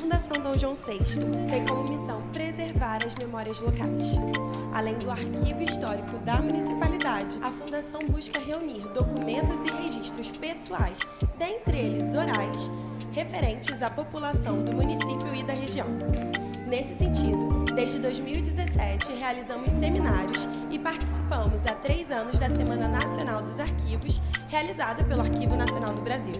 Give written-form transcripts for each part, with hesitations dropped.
Fundação Dom João VI tem como missão preservar as memórias locais. Além do arquivo histórico da municipalidade, a Fundação busca reunir documentos e registros pessoais, dentre eles orais, referentes à população do município e da região. Nesse sentido, desde 2017, realizamos seminários e participamos há 3 anos da Semana Nacional dos Arquivos, realizada pelo Arquivo Nacional do Brasil.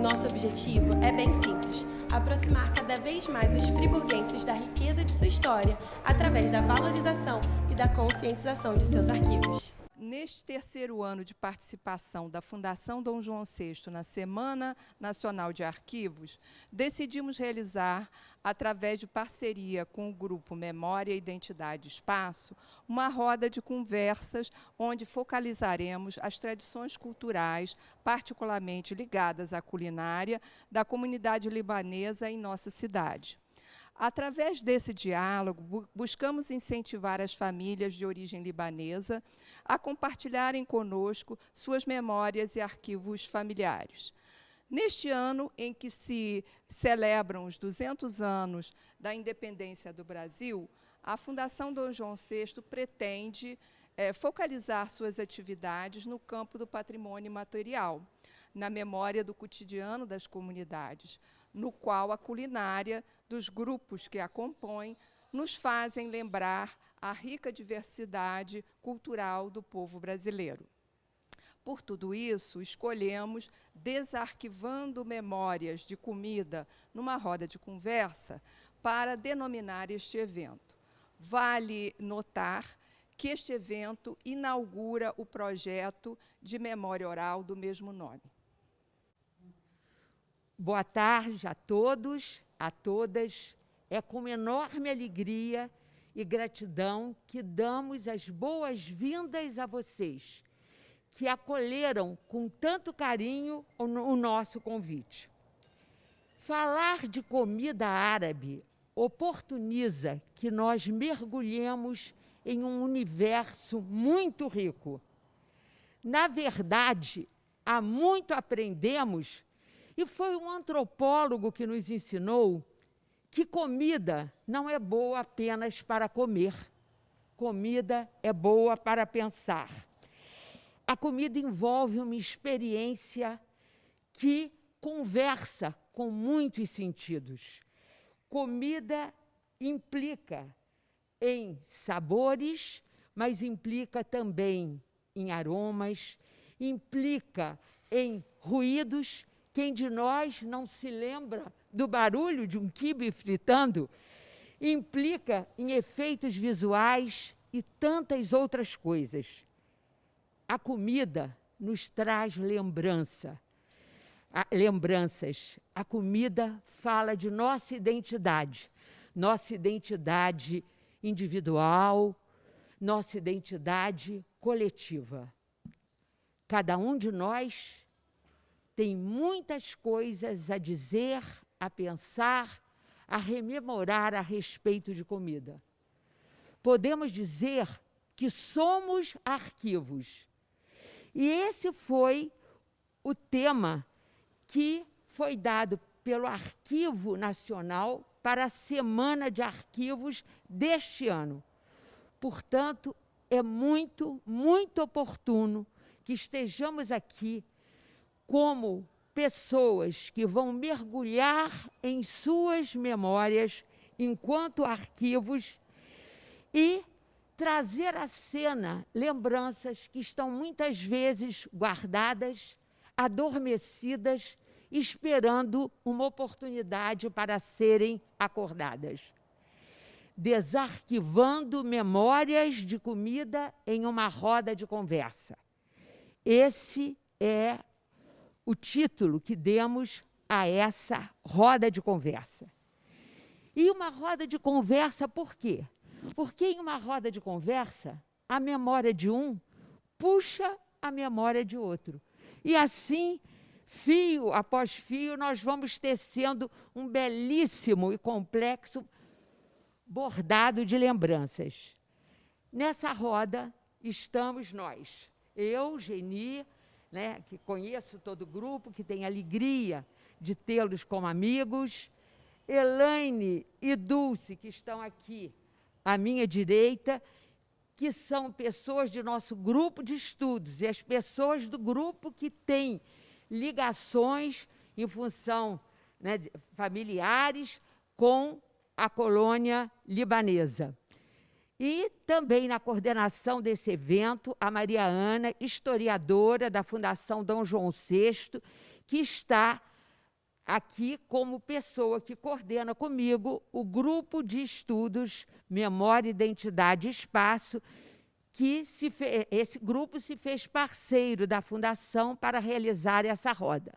Nosso objetivo é bem simples: aproximar cada vez mais os friburguenses da riqueza de sua história, através da valorização e da conscientização de seus arquivos. Neste terceiro ano de participação da Fundação Dom João VI na Semana Nacional de Arquivos, decidimos realizar, através de parceria com o Grupo Memória, Identidade e Espaço, uma roda de conversas onde focalizaremos as tradições culturais, particularmente ligadas à culinária, da comunidade libanesa em nossa cidade. Através desse diálogo, buscamos incentivar as famílias de origem libanesa a compartilharem conosco suas memórias e arquivos familiares. Neste ano em que se celebram os 200 anos da independência do Brasil, a Fundação Dom João VI pretende focalizar suas atividades no campo do patrimônio material, na memória do cotidiano das comunidades, no qual a culinária dos grupos que a compõem nos fazem lembrar a rica diversidade cultural do povo brasileiro. Por tudo isso, escolhemos, desarquivando memórias de comida numa roda de conversa, para denominar este evento. Vale notar que este evento inaugura o projeto de memória oral do mesmo nome. Boa tarde a todos, a todas. É com enorme alegria e gratidão que damos as boas-vindas a vocês, que acolheram com tanto carinho o nosso convite. Falar de comida árabe oportuniza que nós mergulhemos em um universo muito rico. Na verdade, há muito aprendemos, e foi um antropólogo que nos ensinou que comida não é boa apenas para comer. Comida é boa para pensar. A comida envolve uma experiência que conversa com muitos sentidos. Comida implica em sabores, mas implica também em aromas, implica em ruídos. Quem de nós não se lembra do barulho de um quibe fritando? Implica em efeitos visuais e tantas outras coisas. A comida nos traz lembranças. A comida fala de nossa identidade individual, nossa identidade coletiva. Cada um de nós tem muitas coisas a dizer, a pensar, a rememorar a respeito de comida. Podemos dizer que somos arquivos. E esse foi o tema que foi dado pelo Arquivo Nacional para a Semana de Arquivos deste ano. Portanto, é muito, muito oportuno que estejamos aqui como pessoas que vão mergulhar em suas memórias enquanto arquivos e trazer à cena lembranças que estão muitas vezes guardadas, adormecidas, esperando uma oportunidade para serem acordadas. Desarquivando memórias de comida em uma roda de conversa. Esse é o título que demos a essa roda de conversa. E uma roda de conversa por quê? Porque em uma roda de conversa, a memória de um puxa a memória de outro. E assim, fio após fio, nós vamos tecendo um belíssimo e complexo bordado de lembranças. Nessa roda estamos nós, eu, Geni, que conheço todo o grupo, que tem alegria de tê-los como amigos, Elaine e Dulce, que estão aqui à minha direita, que são pessoas de nosso grupo de estudos, e as pessoas do grupo que têm ligações em função, né, familiares com a colônia libanesa. E também na coordenação desse evento, a Maria Ana, historiadora da Fundação Dom João VI, que está aqui como pessoa que coordena comigo o grupo de estudos Memória, Identidade e Espaço, que esse grupo se fez parceiro da Fundação para realizar essa roda.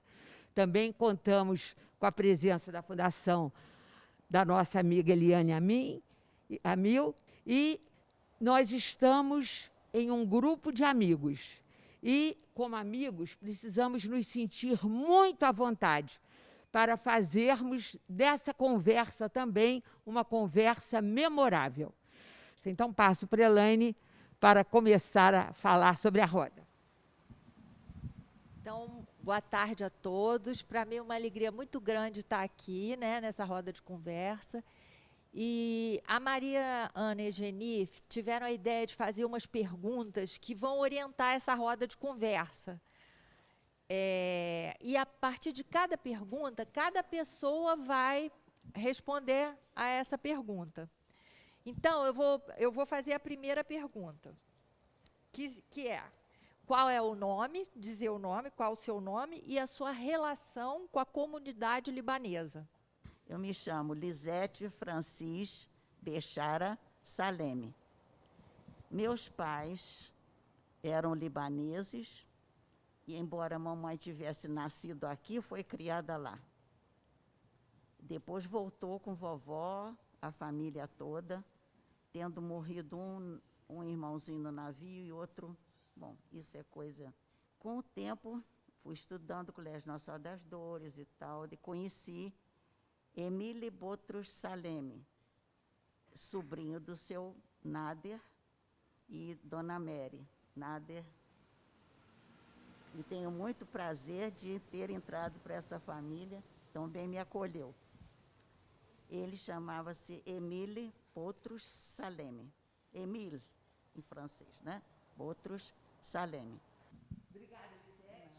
Também contamos com a presença da Fundação da nossa amiga Eliane Amil, e nós estamos em um grupo de amigos. E, como amigos, precisamos nos sentir muito à vontade para fazermos dessa conversa também uma conversa memorável. Então, passo para a Elaine para começar a falar sobre a roda. Então, boa tarde a todos. Para mim é uma alegria muito grande estar aqui, né, nessa roda de conversa. E a Maria Ana e a Geni tiveram a ideia de fazer umas perguntas que vão orientar essa roda de conversa. E a partir de cada pergunta, cada pessoa vai responder a essa pergunta. Então, eu vou fazer a primeira pergunta, que é: qual é o nome, dizer o nome, qual o seu nome e a sua relação com a comunidade libanesa? Eu me chamo Lisete Francis Bechara Saleme. Meus pais eram libaneses e, embora a mamãe tivesse nascido aqui, foi criada lá. Depois voltou com vovó, a família toda, tendo morrido um irmãozinho no navio e outro. Bom, isso é coisa. Com o tempo, fui estudando o Colégio Nossa Senhora das Dores e tal, e conheci Emile Botrus Saleme, sobrinho do seu Nader e Dona Mary Nader. E tenho muito prazer de ter entrado para essa família, tão bem me acolheu. Ele chamava-se Emile Botrus Saleme. Emile, em francês, né? Botrus Saleme. Obrigada, Lisete.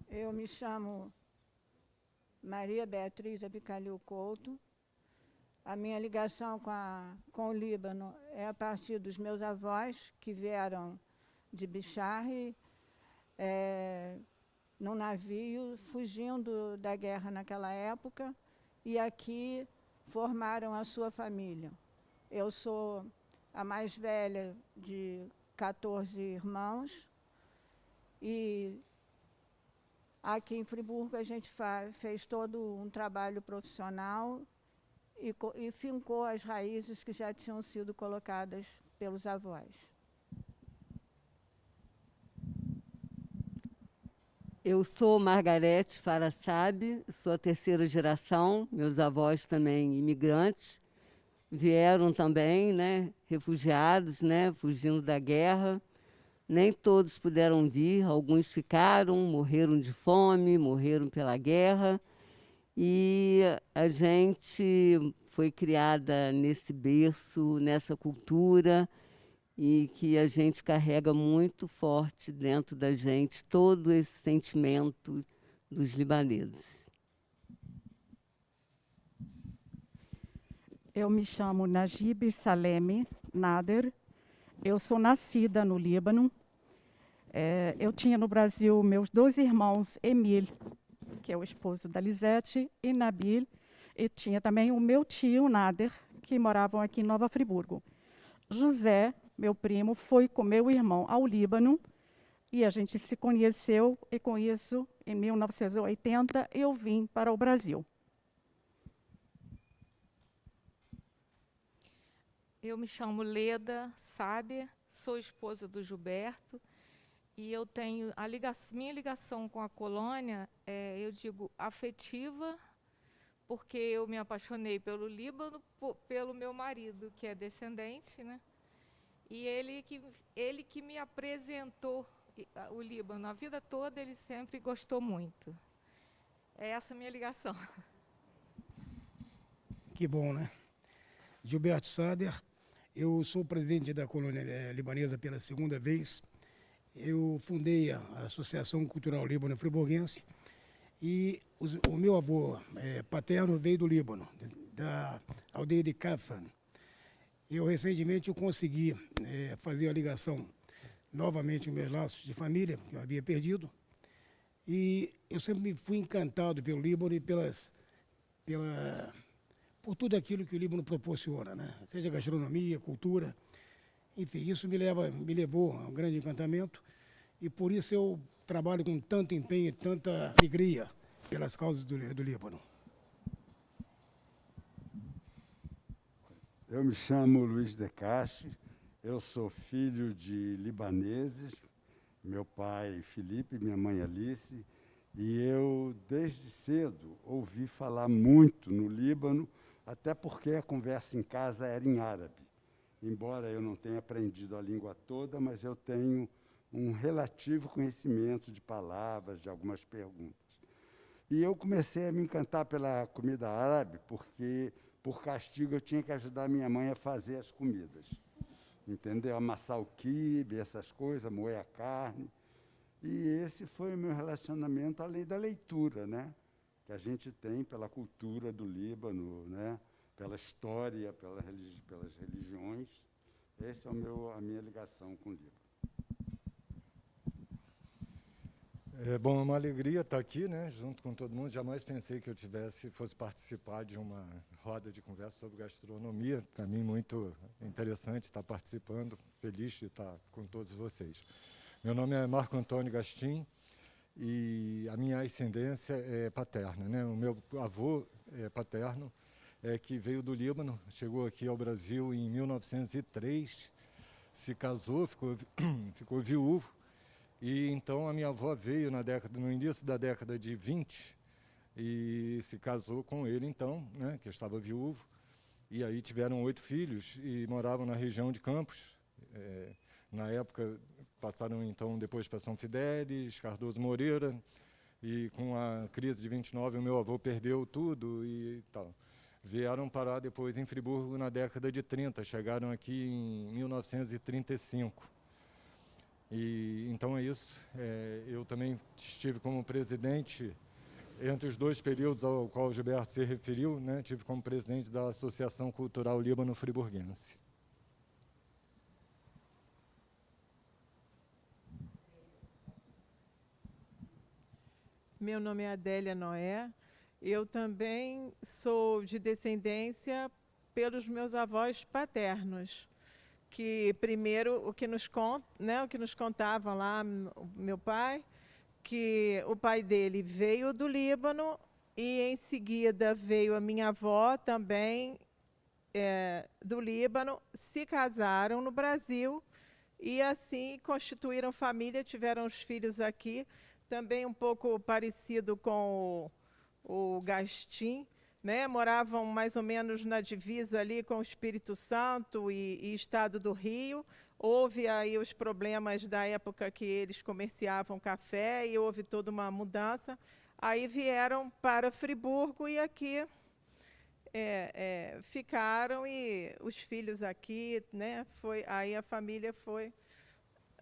Eu me chamo Maria Beatriz Abicalil Couto. A minha ligação com o Líbano é a partir dos meus avós, que vieram de Bicharri, num navio, fugindo da guerra naquela época, e aqui formaram a sua família. Eu sou a mais velha de 14 irmãos, e aqui em Friburgo a gente fez todo um trabalho profissional e fincou as raízes que já tinham sido colocadas pelos avós. Eu sou Margarete Farassab, sou a terceira geração, meus avós também imigrantes, vieram também, né, refugiados, né, fugindo da guerra. Nem todos puderam vir, alguns ficaram, morreram de fome, morreram pela guerra. E a gente foi criada nesse berço, nessa cultura, e que a gente carrega muito forte dentro da gente todo esse sentimento dos libaneses. Eu me chamo Najib Saleme Nader. Eu sou nascida no Líbano. Eu tinha no Brasil meus 2 irmãos, Emil, que é o esposo da Lisete, e Nabil, e tinha também o meu tio, Nader, que moravam aqui em Nova Friburgo. José, meu primo, foi com meu irmão ao Líbano, e a gente se conheceu, e com isso, em 1980, eu vim para o Brasil. Eu me chamo Leda Saber, sou esposa do Gilberto, e eu tenho minha ligação com a colônia, eu digo, afetiva, porque eu me apaixonei pelo Líbano, pelo meu marido, que é descendente, né? E ele que me apresentou o Líbano. A vida toda ele sempre gostou muito. É essa a minha ligação. Que bom, né? Gilberto Sader, eu sou presidente da colônia libanesa pela segunda vez. Eu fundei a Associação Cultural Líbano Friburguense e o meu avô paterno veio do Líbano, da aldeia de Kafan. Eu recentemente consegui fazer a ligação novamente com meus laços de família, que eu havia perdido. E eu sempre fui encantado pelo Líbano e por tudo aquilo que o Líbano proporciona, né? Seja gastronomia, cultura, enfim, isso me levou a um grande encantamento e por isso eu trabalho com tanto empenho e tanta alegria pelas causas do Líbano. Eu me chamo Luiz Decache, eu sou filho de libaneses, meu pai Felipe, minha mãe Alice, e eu, desde cedo, ouvi falar muito no Líbano, até porque a conversa em casa era em árabe. Embora eu não tenha aprendido a língua toda, mas eu tenho um relativo conhecimento de palavras, de algumas perguntas. E eu comecei a me encantar pela comida árabe, porque, por castigo, eu tinha que ajudar minha mãe a fazer as comidas. Entendeu? Amassar o quibe, essas coisas, moer a carne. E esse foi o meu relacionamento, além da leitura, né? Que a gente tem pela cultura do Líbano, né? Pela história, pelas religiões. Essa é a minha ligação com o Líbano. Bom, é uma alegria estar aqui, né, junto com todo mundo. Jamais pensei que eu fosse participar de uma roda de conversa sobre gastronomia. Para mim, muito interessante estar participando, feliz de estar com todos vocês. Meu nome é Marco Antônio Gastim e a minha ascendência é paterna, né? O meu avô paterno que veio do Líbano, chegou aqui ao Brasil em 1903, se casou, ficou viúvo. E então a minha avó veio no início da década de 20 e se casou com ele então, né, que estava viúvo. E aí tiveram 8 filhos e moravam na região de Campos. Na época passaram então depois para São Fidélis, Cardoso Moreira, e com a crise de 29 o meu avô perdeu tudo e tal. Vieram parar depois em Friburgo na década de 30, chegaram aqui em 1935. E então é isso. Eu também estive como presidente entre os 2 períodos ao qual o Gilberto se referiu, né? Tive como presidente da Associação Cultural Líbano Friburguense. Meu nome é Adélia Noé. Eu também sou de descendência pelos meus avós paternos, que primeiro o que nos contavam lá, meu pai, que o pai dele veio do Líbano e em seguida veio a minha avó também do Líbano, se casaram no Brasil e assim constituíram família, tiveram os filhos aqui, também um pouco parecido com o Gastim, né? Moravam mais ou menos na divisa ali com o Espírito Santo e Estado do Rio. Houve aí os problemas da época que eles comerciavam café e houve toda uma mudança. Aí vieram para Friburgo e aqui ficaram e os filhos aqui, né? Aí a família foi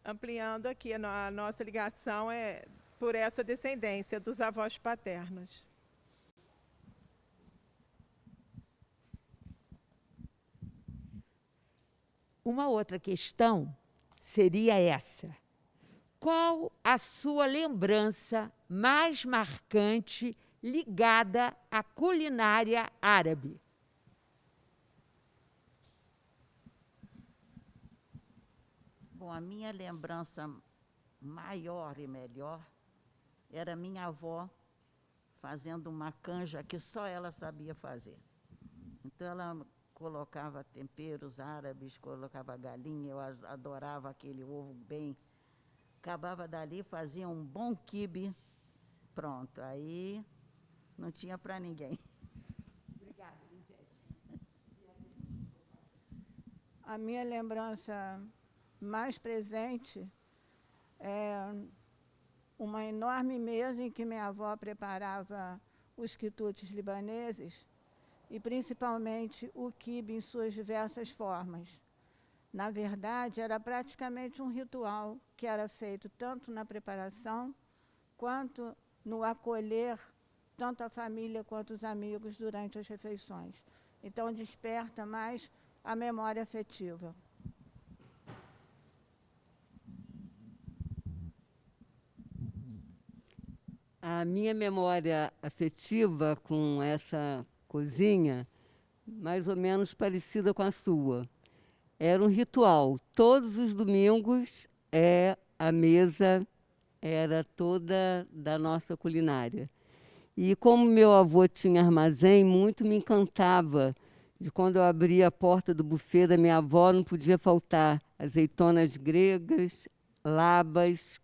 ampliando aqui. A nossa ligação é por essa descendência dos avós paternos. Uma outra questão seria essa: qual a sua lembrança mais marcante ligada à culinária árabe? Bom, a minha lembrança maior e melhor era minha avó fazendo uma canja que só ela sabia fazer. Então, ela colocava temperos árabes, colocava galinha, eu adorava aquele ovo bem. Acabava dali, fazia um bom quibe, pronto, aí não tinha para ninguém. Obrigada, Lisete. A minha lembrança mais presente é uma enorme mesa em que minha avó preparava os quitutes libaneses, e principalmente o quibe em suas diversas formas. Na verdade, era praticamente um ritual que era feito tanto na preparação quanto no acolher tanto a família quanto os amigos durante as refeições. Então, desperta mais a memória afetiva. A minha memória afetiva com essa cozinha, mais ou menos parecida com a sua. Era um ritual. Todos os domingos a mesa era toda da nossa culinária. E como meu avô tinha armazém, muito me encantava de quando eu abria a porta do buffet da minha avó, não podia faltar azeitonas gregas, labas,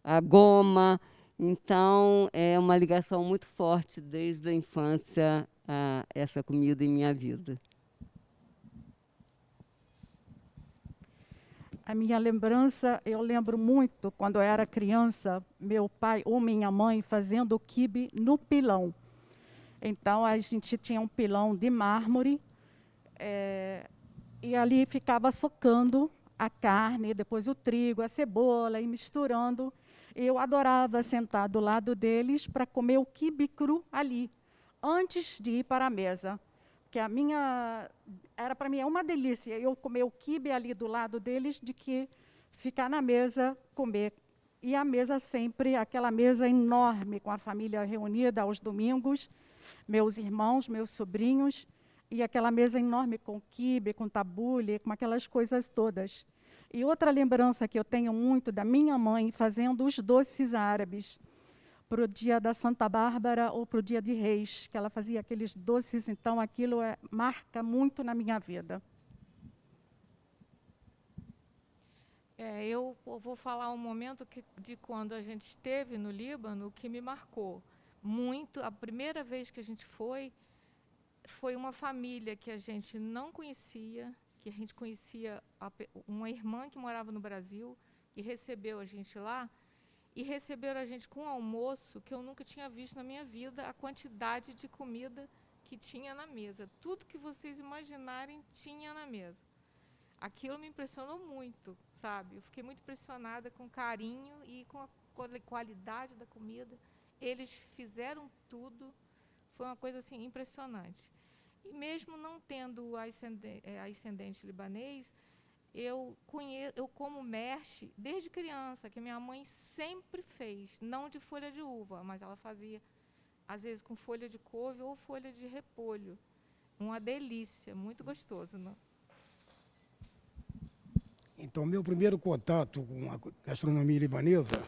a goma. Então, é uma ligação muito forte desde a infância a essa comida em minha vida. A minha lembrança, eu lembro muito, quando eu era criança, meu pai ou minha mãe fazendo o quibe no pilão. Então, a gente tinha um pilão de mármore, e ali ficava socando a carne, depois o trigo, a cebola, e misturando. Eu adorava sentar do lado deles para comer o quibe cru ali, antes de ir para a mesa. Porque era para mim uma delícia eu comer o quibe ali do lado deles, de que ficar na mesa, comer. E a mesa sempre, aquela mesa enorme, com a família reunida aos domingos, meus irmãos, meus sobrinhos, e aquela mesa enorme com quibe, com tabule, com aquelas coisas todas. E outra lembrança que eu tenho muito da minha mãe fazendo os doces árabes para o dia da Santa Bárbara ou para o dia de Reis, que ela fazia aqueles doces, então aquilo marca muito na minha vida. Eu vou falar um momento de quando a gente esteve no Líbano que me marcou muito. A primeira vez que a gente foi uma família que a gente não conhecia, que a gente conhecia uma irmã que morava no Brasil, que recebeu a gente lá, e receberam a gente com um almoço que eu nunca tinha visto na minha vida, a quantidade de comida que tinha na mesa. Tudo que vocês imaginarem tinha na mesa. Aquilo me impressionou muito, sabe? Eu fiquei muito impressionada com o carinho e com a qualidade da comida. Eles fizeram tudo, foi uma coisa assim impressionante. E mesmo não tendo ascendente libanês, eu como merche desde criança, que minha mãe sempre fez, não de folha de uva, mas ela fazia, às vezes, com folha de couve ou folha de repolho. Uma delícia, muito gostoso, né? Então, meu primeiro contato com a gastronomia libanesa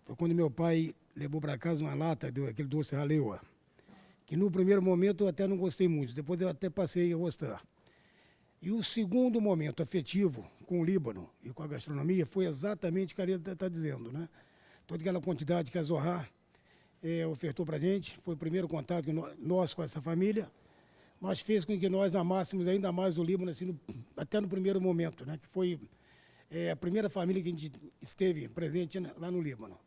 foi quando meu pai levou para casa uma lata daquele doce halewa, que no primeiro momento eu até não gostei muito, depois eu até passei a gostar. E o segundo momento afetivo com o Líbano e com a gastronomia foi exatamente o que a Arida está dizendo, né? Toda aquela quantidade que a Zohar ofertou para a gente, foi o primeiro contato nosso com essa família, mas fez com que nós amássemos ainda mais o Líbano, assim, até no primeiro momento, né? Que foi a primeira família que a gente esteve presente lá no Líbano.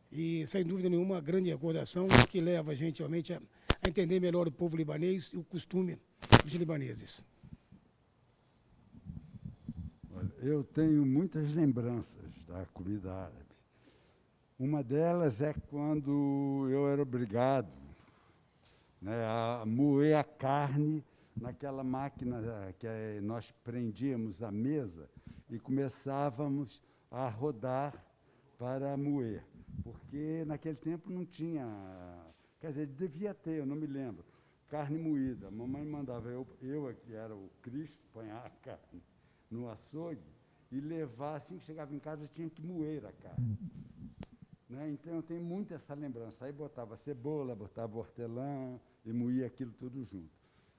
E, sem dúvida nenhuma, uma grande recordação que leva a gente realmente a entender melhor o povo libanês e o costume dos libaneses. Eu tenho muitas lembranças da comida árabe. Uma delas é quando eu era obrigado, né, a moer a carne naquela máquina que nós prendíamos à mesa e começávamos a rodar para moer. Porque naquele tempo não tinha, quer dizer, devia ter, eu não me lembro, carne moída. A mamãe mandava eu que era o Cristo, apanhar a carne no açougue e levar, assim que chegava em casa, tinha que moer a carne. Né? Então, eu tenho muito essa lembrança. Aí botava cebola, botava hortelã e moía aquilo tudo junto.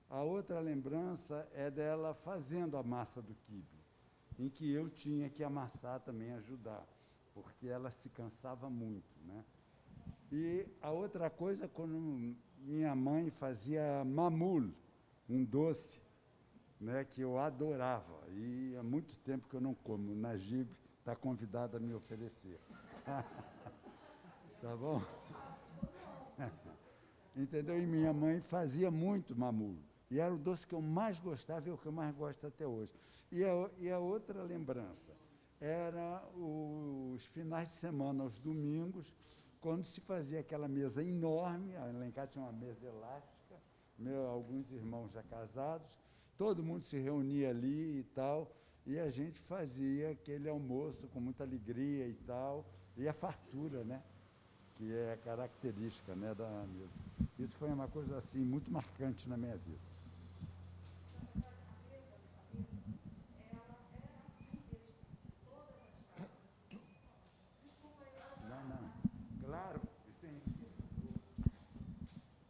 A outra lembrança é dela fazendo a massa do quibe, em que eu tinha que amassar também, ajudar, porque ela se cansava muito, né? E a outra coisa, quando minha mãe fazia mamul, um doce, né, que eu adorava, e há muito tempo que eu não como. O Najib está convidado a me oferecer. Tá bom? entendeu? E minha mãe fazia muito mamulho. E era o doce que eu mais gostava e o que eu mais gosto até hoje. E a outra lembrança era os finais de semana, aos domingos, quando se fazia aquela mesa enorme, lá em casa tinha uma mesa elástica, alguns irmãos já casados, todo mundo se reunia ali e tal, e a gente fazia aquele almoço com muita alegria e tal, e a fartura, né? Que é a característica, né, da mesa. Isso foi uma coisa assim muito marcante na minha vida. Não, claro.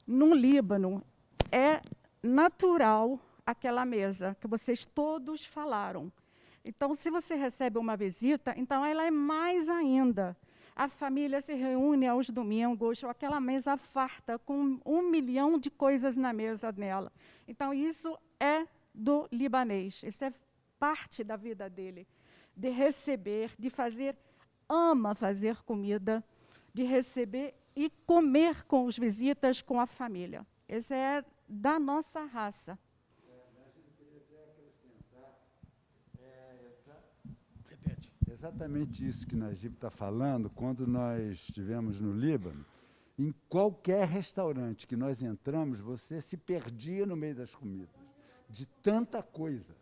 No Líbano, é natural aquela mesa que vocês todos falaram. Então, se você recebe uma visita, então ela é mais ainda. A família se reúne aos domingos, aquela mesa farta, com 1 milhão de coisas na mesa dela. Então, isso é do libanês, isso é parte da vida dele, de receber, de fazer, ama fazer comida, de receber e comer com os visitas, com a família. Esse é da nossa raça. Exatamente isso que Najib está falando. Quando nós estivemos no Líbano, em qualquer restaurante que nós entramos, você se perdia no meio das comidas, de tanta coisa.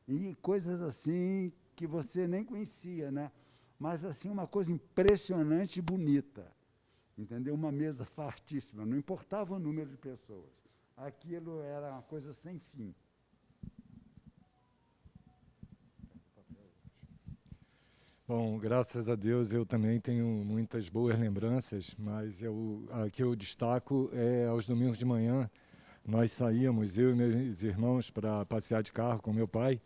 E coisas assim que você nem conhecia, né? Mas assim, uma coisa impressionante e bonita. Entendeu? Uma mesa fartíssima, não importava o número de pessoas. Aquilo era uma coisa sem fim. Bom, graças a Deus eu também tenho muitas boas lembranças, mas a que eu destaco é aos domingos de manhã, nós saíamos, eu e meus irmãos, para passear de carro com meu pai,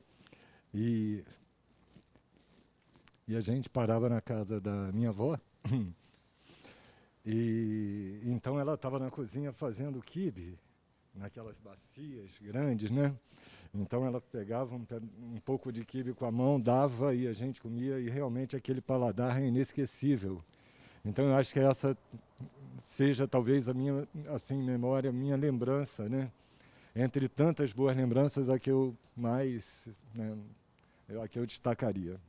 e a gente parava na casa da minha avó, e então ela estava na cozinha fazendo quibe, naquelas bacias grandes, né? Então ela pegava um pouco de quibe com a mão, dava e a gente comia, e realmente aquele paladar é inesquecível. Então eu acho que essa seja talvez a minha assim memória, a minha lembrança, né? Entre tantas boas lembranças, a que eu mais, né, a que eu destacaria.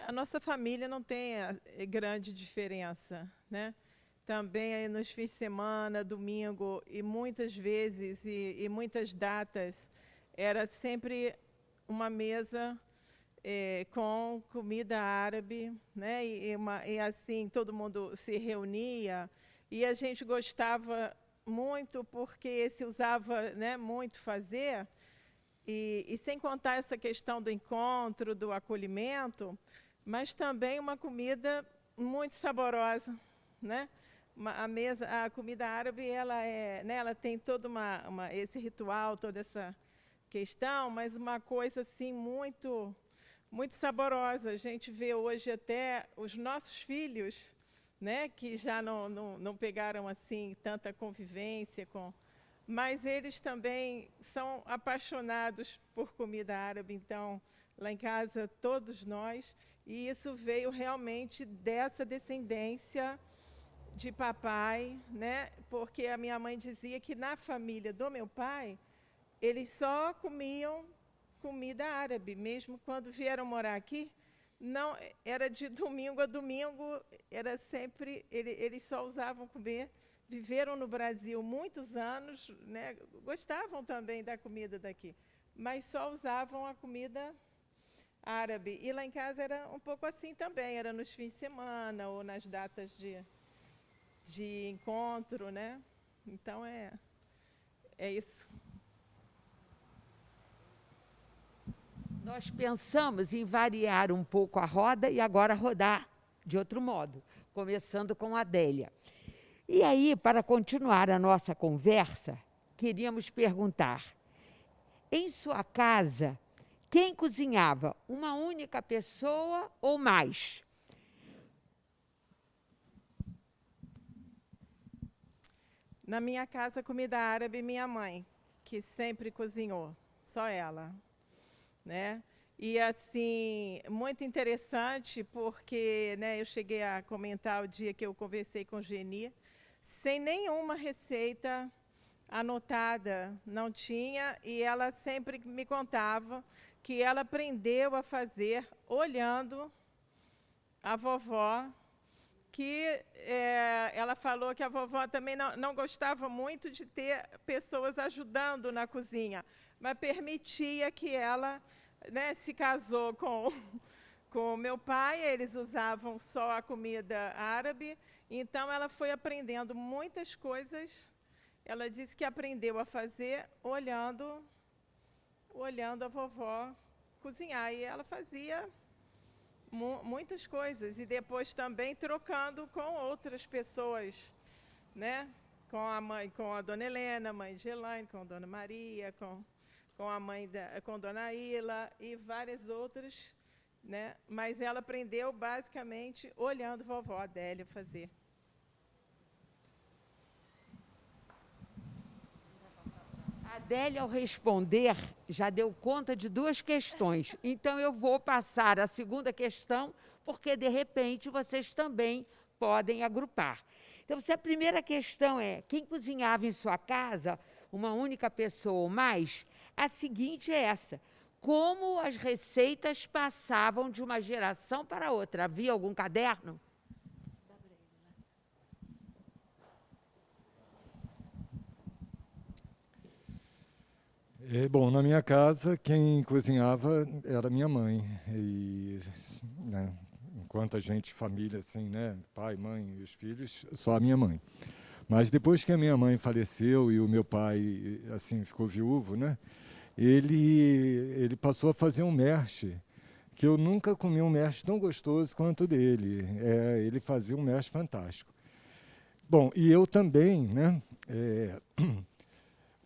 A nossa família não tem grande diferença, né? Também aí nos fins de semana, domingo, e muitas vezes, e muitas datas, era sempre uma mesa com comida árabe, né? E assim, todo mundo se reunia, e a gente gostava muito porque se usava, né, muito fazer, e sem contar essa questão do encontro, do acolhimento, mas também uma comida muito saborosa, né? A comida árabe, ela tem todo esse ritual, toda essa questão, mas uma coisa assim muito, muito saborosa. A gente vê hoje até os nossos filhos, né, que já não pegaram assim tanta convivência com, mas eles também são apaixonados por comida árabe. Então, lá em casa, todos nós, e isso veio realmente dessa descendência de papai, né? Porque a minha mãe dizia que na família do meu pai, eles só comiam comida árabe, mesmo quando vieram morar aqui, não era de domingo a domingo, era sempre, eles só usavam comer, viveram no Brasil muitos anos, né? Gostavam também da comida daqui, mas só usavam a comida árabe. E lá em casa era um pouco assim também, era nos fins de semana ou nas datas de encontro, né? Então é isso. Nós pensamos em variar um pouco a roda e agora rodar de outro modo, começando com a Adélia. E aí, para continuar a nossa conversa, queríamos perguntar, em sua casa, quem cozinhava? Uma única pessoa ou mais? Na minha casa, comida árabe, minha mãe, que sempre cozinhou, só ela, né? E, assim, muito interessante, porque, né, eu cheguei a comentar o dia que eu conversei com Geni, sem nenhuma receita anotada, não tinha, e ela sempre me contava que ela aprendeu a fazer olhando a vovó, que ela falou que a vovó também não gostava muito de ter pessoas ajudando na cozinha, mas permitia que ela, né, se casou com meu pai, eles usavam só a comida árabe, então ela foi aprendendo muitas coisas. Ela disse que aprendeu a fazer olhando a vovó cozinhar, e ela fazia muitas coisas, e depois também trocando com outras pessoas, né? Com a dona Helena, mãe de Elaine, com a dona Maria, com a mãe com dona Ila e várias outras, né? Mas ela aprendeu basicamente olhando a vovó Adélia fazer. A Adélia, ao responder, já deu conta de 2 questões. Então, eu vou passar a segunda questão, porque, de repente, vocês também podem agrupar. Então, se a primeira questão é quem cozinhava em sua casa, uma única pessoa ou mais, a seguinte é essa: como as receitas passavam de uma geração para outra? Havia algum caderno? Bom, na minha casa, quem cozinhava era minha mãe. E, né, enquanto a gente, família, assim, né, pai, mãe e os filhos, só a minha mãe. Mas depois que a minha mãe faleceu e o meu pai, assim, ficou viúvo, né, ele passou a fazer um merche, que eu nunca comi um merche tão gostoso quanto o dele. Ele fazia um merche fantástico. Bom, e eu também, né,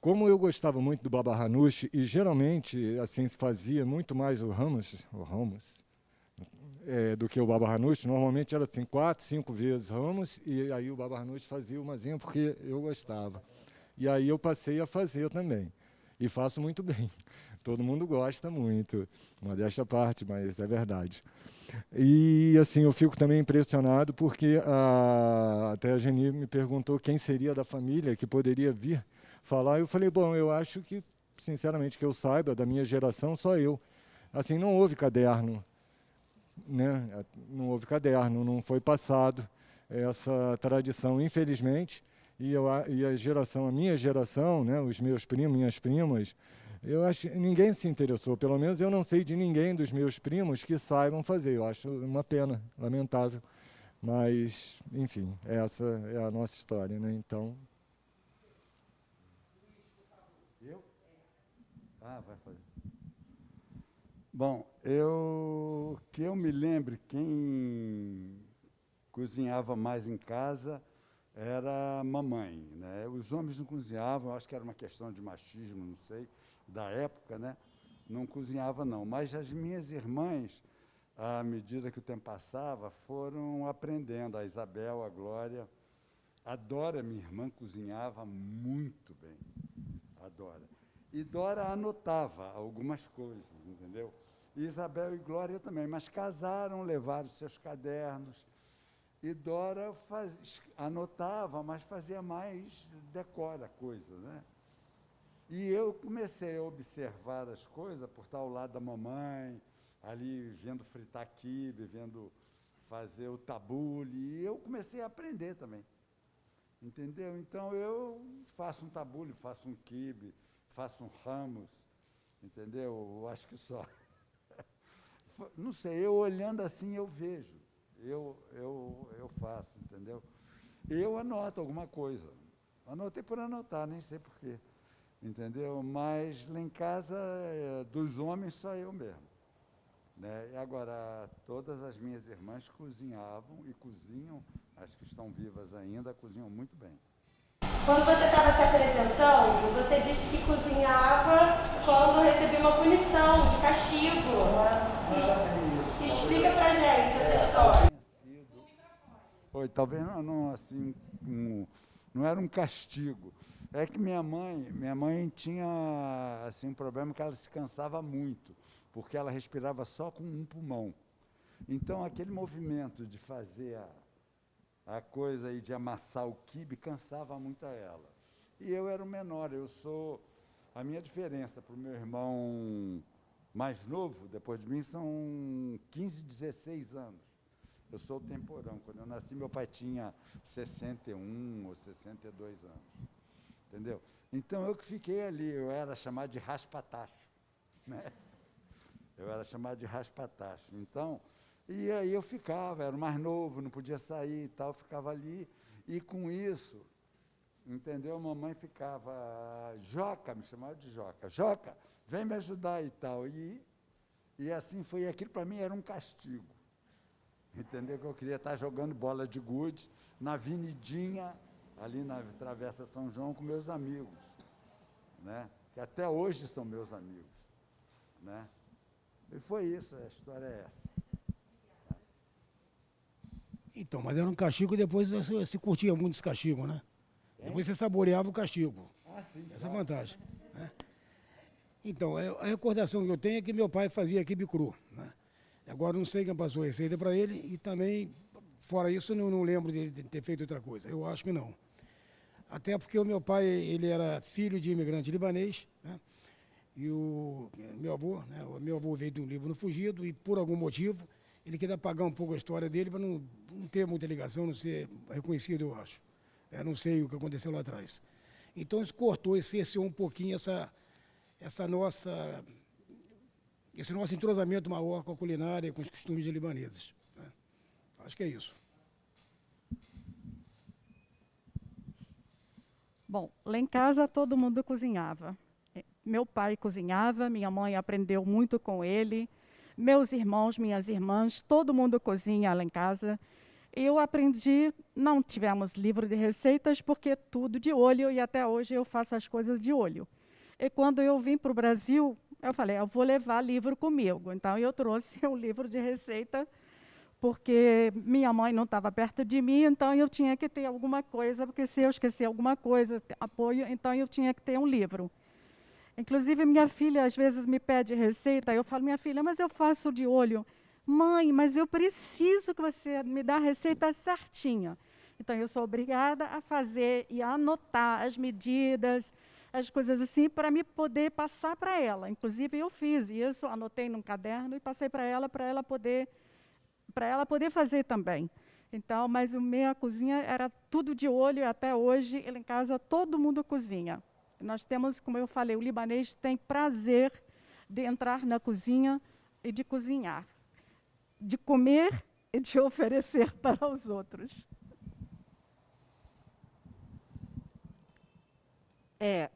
como eu gostava muito do baba ganoush, e geralmente assim se fazia muito mais o hummus do que o baba ganoush, normalmente era assim 4, 5 vezes hummus, e aí o baba ganoush fazia umazinha porque eu gostava. E aí eu passei a fazer também, e faço muito bem. Todo mundo gosta muito, modéstia à parte, mas é verdade. E assim, eu fico também impressionado porque até a Geni me perguntou quem seria da família que poderia vir falar. Eu falei, bom, eu acho que, sinceramente, que eu saiba, da minha geração, só eu. Assim, não houve caderno, né? Não houve caderno, não foi passado essa tradição, infelizmente. E a minha geração, né, os meus primos, minhas primas, eu acho que ninguém se interessou. Pelo menos eu não sei de ninguém dos meus primos que saibam fazer. Eu acho uma pena, lamentável. Mas, enfim, essa é a nossa história, né? Então... Eu? Vai fazer. Bom, que eu me lembre, quem cozinhava mais em casa era a mamãe, né? Os homens não cozinhavam, acho que era uma questão de machismo, não sei, da época, né? Não cozinhava, não. Mas as minhas irmãs, à medida que o tempo passava, foram aprendendo. A Isabel, a Glória. A Dora, minha irmã, cozinhava muito bem. A Dora. E Dora anotava algumas coisas, entendeu? E Isabel e Glória também, mas casaram, levaram seus cadernos. E Dora anotava, mas fazia mais decora coisa, né? E eu comecei a observar as coisas por estar ao lado da mamãe, ali vendo fritar quibe, vendo fazer o tabule, e eu comecei a aprender também, entendeu? Então, eu faço um tabule, faço um quibe, faço um hummus, entendeu? Eu acho que só. Não sei, eu olhando assim, eu vejo, eu faço, entendeu? Eu anoto alguma coisa. Anotei por anotar, nem sei porquê. Entendeu? Mas lá em casa, dos homens, só eu mesmo. Né? E agora, todas as minhas irmãs cozinhavam e cozinham, as que estão vivas ainda, cozinham muito bem. Quando você estava se apresentando, você disse que cozinhava quando recebia uma punição, de castigo. Explica pra gente essa história. Talvez não, assim, não era um castigo. É que minha mãe tinha assim, um problema que ela se cansava muito. porque ela respirava só com um pulmão. Então, aquele movimento de fazer a coisa aí de amassar o quibe cansava muito a ela. E eu era o menor, a minha diferença para o meu irmão mais novo, depois de mim, são 15, 16 anos. Eu sou o temporão. Quando eu nasci, meu pai tinha 61 ou 62 anos. Entendeu? Então, eu que fiquei ali, eu era chamado de raspatacho, né? Eu era chamado de raspatacho. Então, e aí eu ficava, era o mais novo, não podia sair e tal, ficava ali. E com isso, entendeu? A mamãe ficava, Joca, me chamava de Joca, Joca, vem me ajudar e tal. E assim foi, aquilo para mim era um castigo. Entendeu? Que eu queria estar jogando bola de gude na avenidinha, ali na Travessa São João, com meus amigos, né? Que até hoje são meus amigos, né? E foi isso, a história é essa. Então, mas era um castigo e depois você curtia muito esse castigo, né? Depois você saboreava o castigo. Sim, essa é a vantagem, né? Então, a recordação que eu tenho é que meu pai fazia quibe cru, né? Agora não sei quem passou a receita para ele e também, fora isso, não lembro de ter feito outra coisa. Eu acho que não. Até porque o meu pai, ele era filho de imigrante libanês, né? E o meu avô veio de um Líbano fugido e, por algum motivo, ele queria apagar um pouco a história dele para não ter muita ligação, não ser reconhecido, eu acho. Eu não sei o que aconteceu lá atrás. Então, isso cortou e cerceou um pouquinho esse nosso entrosamento maior com a culinária, com os costumes de libaneses, né? Acho que é isso. Bom, lá em casa todo mundo cozinhava. Meu pai cozinhava, minha mãe aprendeu muito com ele, meus irmãos, minhas irmãs, todo mundo cozinha lá em casa. Eu aprendi, não tivemos livro de receitas, porque tudo de olho, e até hoje eu faço as coisas de olho. E quando eu vim para o Brasil, eu falei, eu vou levar livro comigo. Então, eu trouxe um livro de receita, porque minha mãe não estava perto de mim, então eu tinha que ter alguma coisa, porque se eu esquecer alguma coisa, apoio, então eu tinha que ter um livro. Inclusive, minha filha, às vezes, me pede receita, eu falo, minha filha, mas eu faço de olho. Mãe, mas eu preciso que você me dê a receita certinha. Então, eu sou obrigada a fazer e a anotar as medidas, as coisas assim, para me poder passar para ela. Inclusive, eu fiz isso, anotei num caderno e passei para ela poder fazer também. Então, mas a minha cozinha era tudo de olho, e até hoje, em casa, todo mundo cozinha. Nós temos, como eu falei, o libanês tem prazer de entrar na cozinha e de cozinhar, de comer e de oferecer para os outros.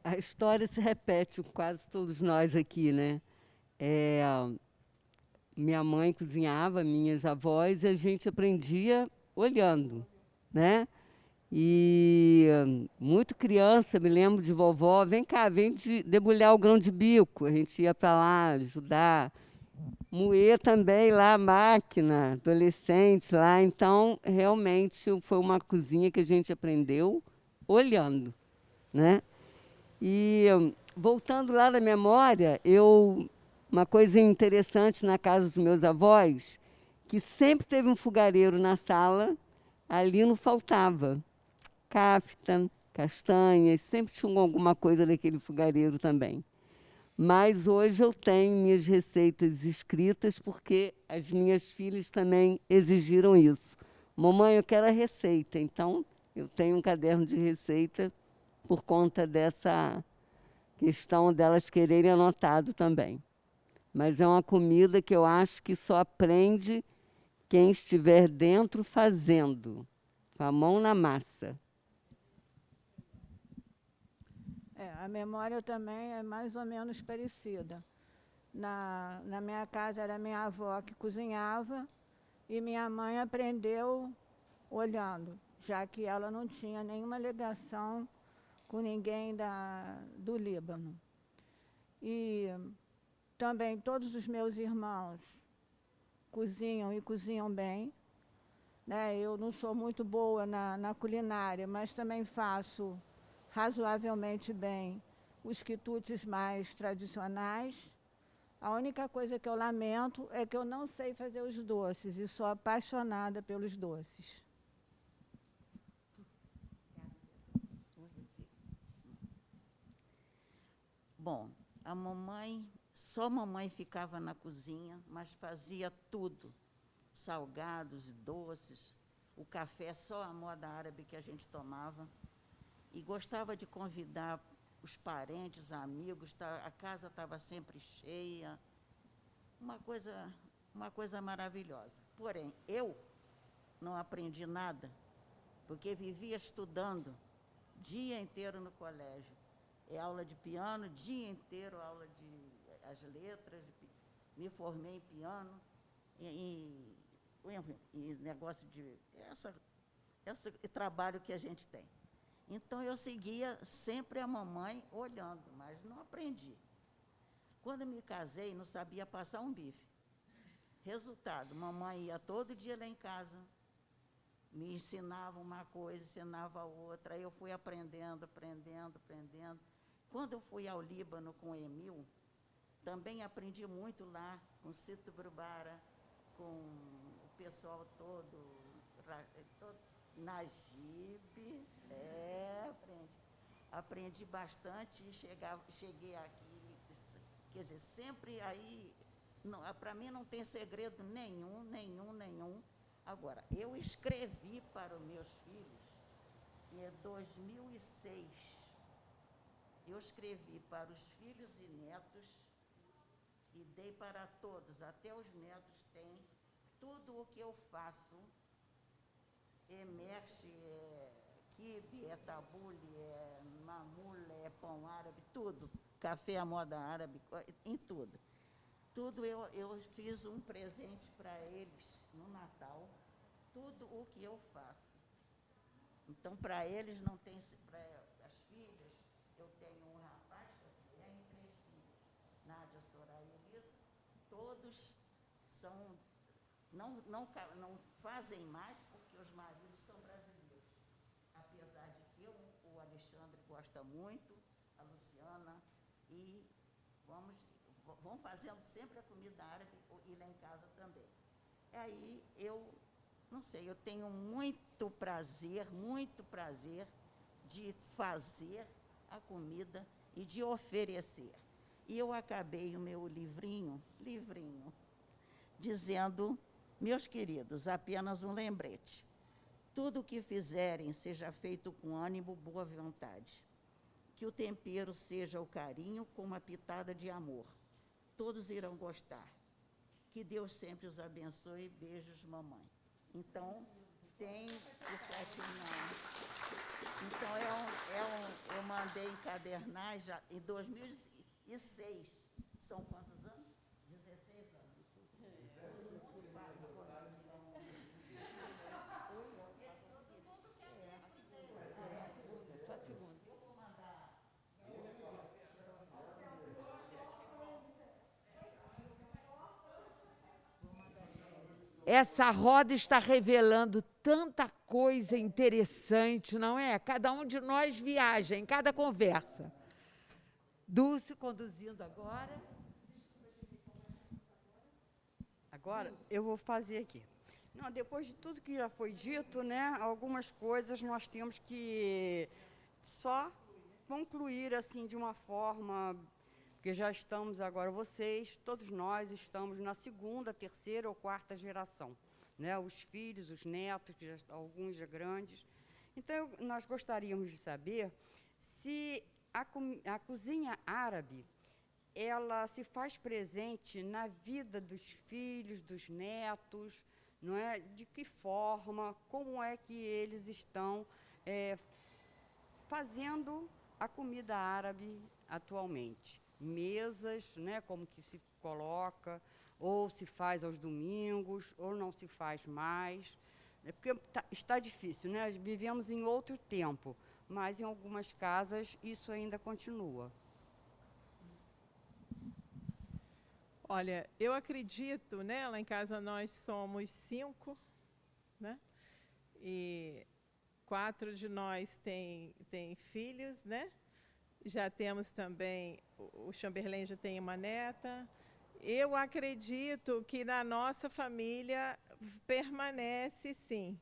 A história se repete com quase todos nós aqui, né? Minha mãe cozinhava, minhas avós, e a gente aprendia olhando, né? E muito criança, me lembro de vovó, vem cá, vem debulhar o grão de bico. A gente ia para lá ajudar, moer também lá a máquina, adolescente lá. Então, realmente, foi uma cozinha que a gente aprendeu olhando, né? E, voltando lá na memória, uma coisa interessante na casa dos meus avós, que sempre teve um fogareiro na sala, ali não faltava cafta, castanhas, sempre tinha alguma coisa daquele fogareiro também. Mas hoje eu tenho minhas receitas escritas porque as minhas filhas também exigiram isso. Mamãe, eu quero a receita. Então, eu tenho um caderno de receita por conta dessa questão delas quererem anotado também. Mas é uma comida que eu acho que só aprende quem estiver dentro fazendo, com a mão na massa. A memória também é mais ou menos parecida. Na minha casa era minha avó que cozinhava e minha mãe aprendeu olhando, já que ela não tinha nenhuma ligação com ninguém do Líbano. E também todos os meus irmãos cozinham e cozinham bem, né? Eu não sou muito boa na culinária, mas também faço razoavelmente bem os quitutes mais tradicionais. A única coisa que eu lamento é que eu não sei fazer os doces e sou apaixonada pelos doces. Bom, a mamãe, só mamãe ficava na cozinha, mas fazia tudo. Salgados e doces, o café, só a moda árabe que a gente tomava. E gostava de convidar os parentes, amigos, a casa estava sempre cheia. Uma coisa maravilhosa. Porém, eu não aprendi nada, porque vivia estudando dia inteiro no colégio. É aula de piano, dia inteiro aula de as letras, me formei em piano, e negócio de esse trabalho que a gente tem. Então, eu seguia sempre a mamãe olhando, mas não aprendi. Quando me casei, não sabia passar um bife. Resultado, mamãe ia todo dia lá em casa, me ensinava uma coisa, ensinava outra, aí eu fui aprendendo. Quando eu fui ao Líbano com o Emil, também aprendi muito lá, com Cito Brubara, com o pessoal todo Najib, aprendi bastante e cheguei aqui, quer dizer, sempre aí, para mim não tem segredo nenhum. Agora, eu escrevi para os meus filhos, em 2006, eu escrevi para os filhos e netos e dei para todos, até os netos têm, tudo o que eu faço, merche, quibe, tabule, mamula, pão árabe, tudo, café à moda árabe, em tudo. Tudo eu fiz um presente para eles no Natal, tudo o que eu faço. Então, para eles não tem, para as filhas, eu tenho um rapaz que tem 3 filhos, Nádia, Soraya e Elisa, todos são, não fazem mais porque os maridos são brasileiros. Apesar de que o Alexandre gosta muito, a Luciana, e vão fazendo sempre a comida árabe e lá em casa também. Aí não sei, eu tenho muito prazer de fazer a comida e de oferecer. E eu acabei o meu livrinho, dizendo, meus queridos, apenas um lembrete. Tudo o que fizerem seja feito com ânimo, boa vontade. Que o tempero seja o carinho com uma pitada de amor. Todos irão gostar. Que Deus sempre os abençoe. Beijos, mamãe. Então, tem os 7 anos. Então, eu mandei encadernar já em 2006. São quantos anos? 16 anos. Essa roda está revelando tanta coisa interessante, não é? Cada um de nós viaja em cada conversa. Dulce conduzindo agora. Agora eu vou fazer aqui. Não, depois de tudo que já foi dito, né, algumas coisas nós temos que só concluir assim de uma forma, porque já estamos agora, todos nós estamos na 2ª, 3ª ou 4ª geração, né? Os filhos, os netos, que alguns já grandes. Então, nós gostaríamos de saber se a cozinha árabe, ela se faz presente na vida dos filhos, dos netos, não é? De que forma, como é que eles estão fazendo a comida árabe atualmente? Mesas, né, como que se coloca, ou se faz aos domingos, ou não se faz mais. Porque está difícil, né? Vivemos em outro tempo, mas em algumas casas isso ainda continua. Olha, eu acredito, né? Lá em casa nós somos 5, né? E 4 de nós têm filhos, né? Já temos também, o Chamberlain já tem uma neta, Eu acredito que na nossa família permanece, sim.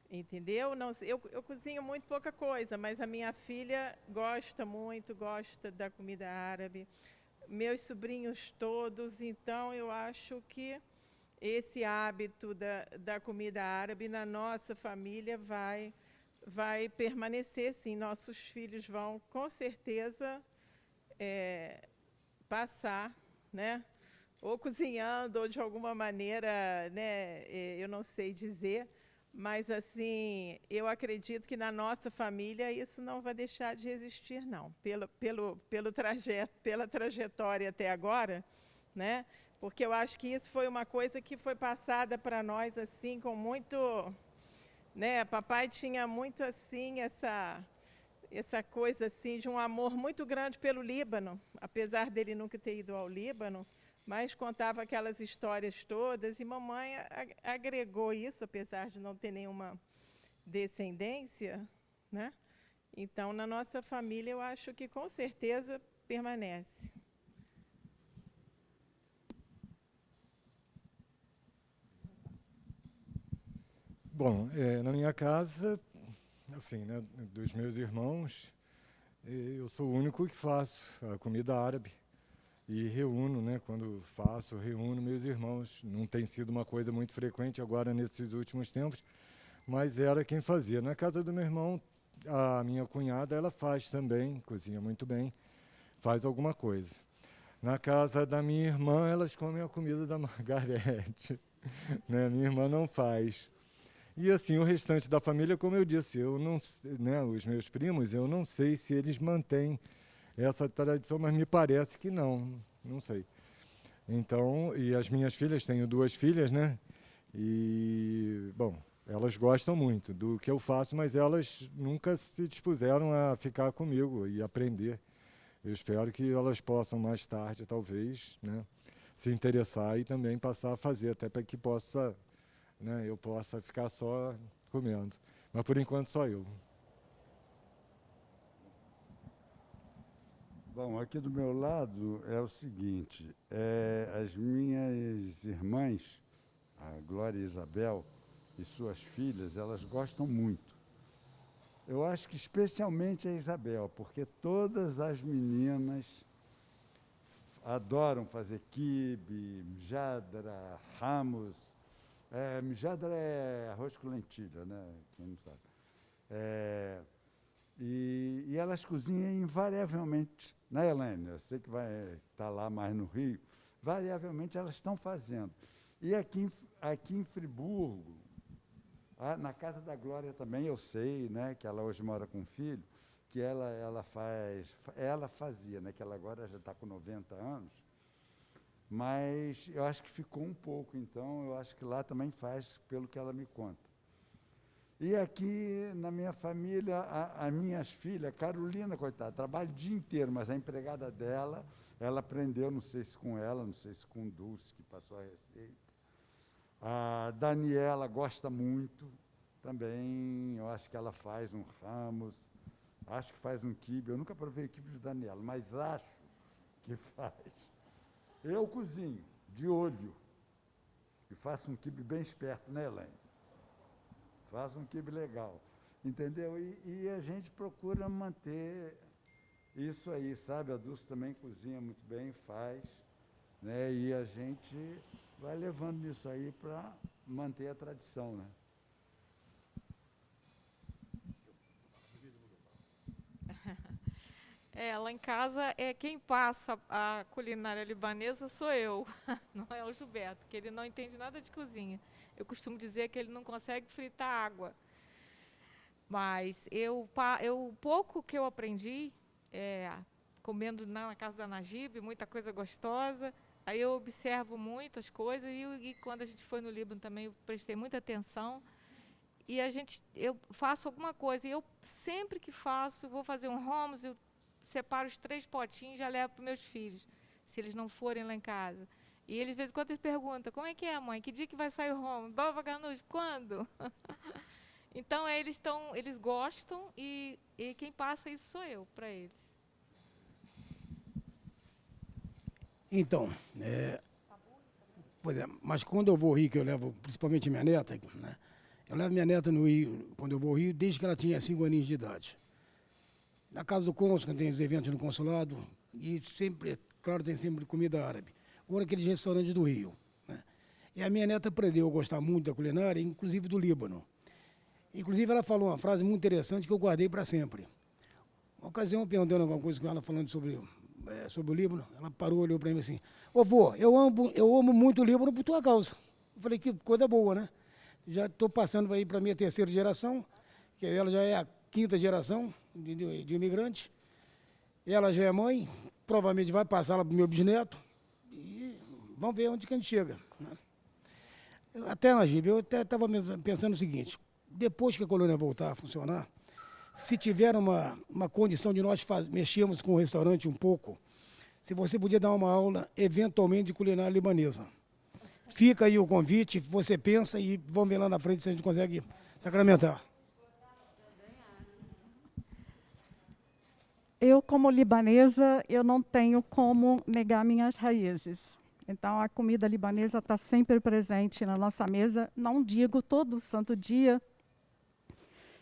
Entendeu? Não, eu cozinho muito pouca coisa, mas a minha filha gosta muito, gosta da comida árabe. Meus sobrinhos todos, então eu acho que esse hábito da comida árabe na nossa família vai permanecer, sim. Nossos filhos vão, com certeza, passar, né? Ou cozinhando, ou de alguma maneira, né? Eu não sei dizer, mas assim, eu acredito que na nossa família isso não vai deixar de existir, não. Pela trajetória até agora, né? Porque eu acho que isso foi uma coisa que foi passada para nós assim com muito, né? Papai tinha muito assim essa coisa assim de um amor muito grande pelo Líbano, apesar dele nunca ter ido ao Líbano, mas contava aquelas histórias todas, e mamãe agregou isso, apesar de não ter nenhuma descendência, né? Então, na nossa família, eu acho que com certeza permanece. Bom, na minha casa, assim, né, dos meus irmãos, eu sou o único que faço a comida árabe. E reúno, né, quando faço, reúno meus irmãos. Não tem sido uma coisa muito frequente agora nesses últimos tempos, mas era quem fazia. Na casa do meu irmão, a minha cunhada, ela faz também, cozinha muito bem, faz alguma coisa. Na casa da minha irmã, elas comem a comida da Margarete. Né? Minha irmã não faz. E assim, o restante da família, como eu disse, eu não, né, os meus primos, eu não sei se eles mantêm essa tradição, mas me parece que não sei. Então, e as minhas filhas, tenho 2 filhas, né? E, bom, elas gostam muito do que eu faço, mas elas nunca se dispuseram a ficar comigo e aprender. Eu espero que elas possam mais tarde, talvez, né, se interessar e também passar a fazer, até para que né, eu possa ficar só comendo. Mas, por enquanto, só eu. Bom, aqui do meu lado é o seguinte, as minhas irmãs, a Glória e Isabel, e suas filhas, elas gostam muito. Eu acho que especialmente a Isabel, porque todas as meninas adoram fazer quibe, mjadra, hummus. Mjadra é arroz com lentilha, né? Quem não sabe. E elas cozinham invariavelmente, né, Helene? Eu sei que vai estar lá mais no Rio. Variavelmente elas estão fazendo. E aqui em Friburgo, na casa da Glória também, eu sei, né, que ela hoje mora com um filho, que ela fazia, né, que ela agora já está com 90 anos, mas eu acho que ficou um pouco, então eu acho que lá também faz, pelo que ela me conta. E aqui na minha família, as minhas filhas, Carolina, coitada, trabalha o dia inteiro, mas a empregada dela, ela aprendeu, não sei se com ela, não sei se com Dulce, que passou a receita. A Daniela gosta muito também, eu acho que ela faz um hummus, acho que faz um quibe. Eu nunca provei o quibe de Daniela, mas acho que faz. Eu cozinho de olho e faço um quibe bem esperto, né, Helene? Faço um quibe legal, entendeu? E a gente procura manter isso aí, sabe? A Dulce também cozinha muito bem, faz, né? E a gente vai levando isso aí para manter a tradição, né? Lá em casa, quem passa a culinária libanesa sou eu, não é o Gilberto, que ele não entende nada de cozinha. Eu costumo dizer que ele não consegue fritar água. Mas o pouco que eu aprendi, comendo na casa da Najib, muita coisa gostosa, aí eu observo muitas coisas, e quando a gente foi no Líbano também eu prestei muita atenção. E eu faço alguma coisa, e eu sempre que faço, vou fazer um hummus, eu separo os 3 potinhos e já levo para os meus filhos, se eles não forem lá em casa. E eles, de vez em quando, eles perguntam, como é que é, mãe? Que dia que vai sair o hummus? Baba Ganoush, quando? Então, eles gostam, e quem passa isso sou eu, para eles. Então, pois é, mas quando eu vou ao Rio, que eu levo principalmente minha neta, né? Eu levo minha neta no Rio, quando eu vou ao Rio, desde que ela tinha 5 aninhos de idade. Na casa do cônsul, quando tem os eventos no consulado, e sempre, claro, tem sempre comida árabe. Ou naqueles restaurantes do Rio, né? E a minha neta aprendeu a gostar muito da culinária, inclusive do Líbano. Inclusive, ela falou uma frase muito interessante que eu guardei para sempre. Uma ocasião, eu perguntando alguma coisa com ela, falando sobre o Líbano, ela parou, olhou para mim assim, ô vô, eu amo muito o Líbano por tua causa. Eu falei, que coisa boa, né? Já estou passando aí para a minha 3ª geração, que ela já é a 5ª geração de imigrante. Ela já é mãe, provavelmente vai passar lá para o meu bisneto, e vamos ver onde que a gente chega, né? Até, Najib, eu até estava pensando o seguinte, depois que a colônia voltar a funcionar, se tiver uma condição de nós mexermos com o restaurante um pouco, se você podia dar uma aula, eventualmente, de culinária libanesa. Fica aí o convite, você pensa e vamos ver lá na frente se a gente consegue sacramentar. Eu, como libanesa, eu não tenho como negar minhas raízes. Então, a comida libanesa está sempre presente na nossa mesa. Não digo todo santo dia,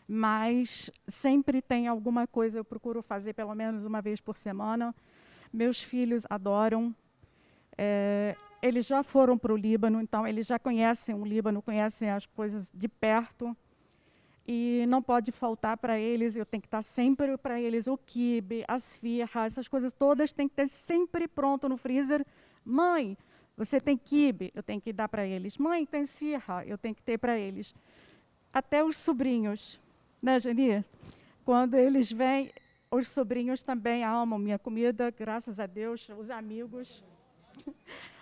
mas sempre tem alguma coisa. Eu procuro fazer pelo menos uma vez por semana. Meus filhos adoram. Eles já foram para o Líbano, então eles já conhecem o Líbano, conhecem as coisas de perto. E não pode faltar para eles, eu tenho que estar sempre para eles o quibe, as firras, essas coisas todas têm que ter sempre pronto no freezer. Mãe, você tem quibe? Eu tenho que dar para eles. Mãe, tem esfirra? Eu tenho que ter para eles. Até os sobrinhos, né, Geni? Quando eles vêm, os sobrinhos também amam minha comida, graças a Deus.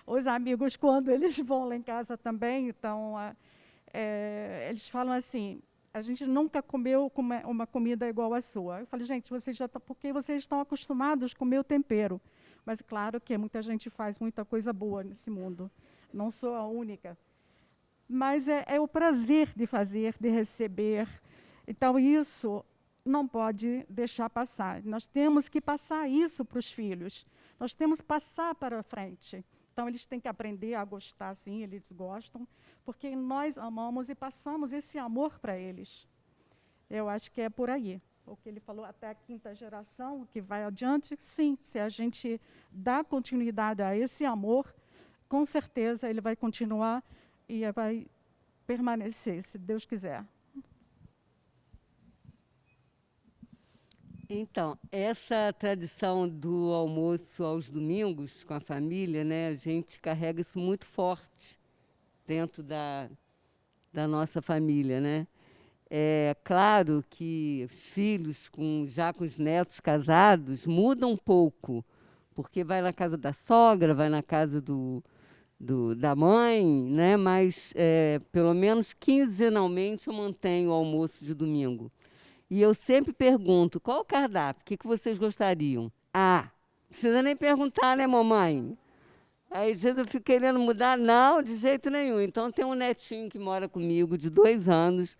Os amigos, quando eles vão lá em casa também, então, eles falam assim, a gente nunca comeu uma comida igual à sua. Eu falei, gente, porque vocês estão acostumados com o meu tempero. Mas, claro, que muita gente faz muita coisa boa nesse mundo. Não sou a única. Mas é o prazer de fazer, de receber. Então, isso não pode deixar passar. Nós temos que passar isso para os filhos. Nós temos que passar para frente. Então, eles têm que aprender a gostar, sim, eles gostam, porque nós amamos e passamos esse amor para eles. Eu acho que é por aí. O que ele falou, até a 5ª geração, que vai adiante, sim, se a gente dá continuidade a esse amor, com certeza ele vai continuar e vai permanecer, se Deus quiser. Então, essa tradição do almoço aos domingos com a família, né, a gente carrega isso muito forte dentro da nossa família, né? É claro que os filhos, já com os netos casados, mudam um pouco, porque vai na casa da sogra, vai na casa da mãe, né? Mas, pelo menos quinzenalmente, eu mantenho o almoço de domingo. E eu sempre pergunto, qual o cardápio? O que vocês gostariam? Não precisa nem perguntar, né, mamãe? Aí, às vezes, eu fico querendo mudar. Não, de jeito nenhum. Então, tem um netinho que mora comigo, de 2 anos.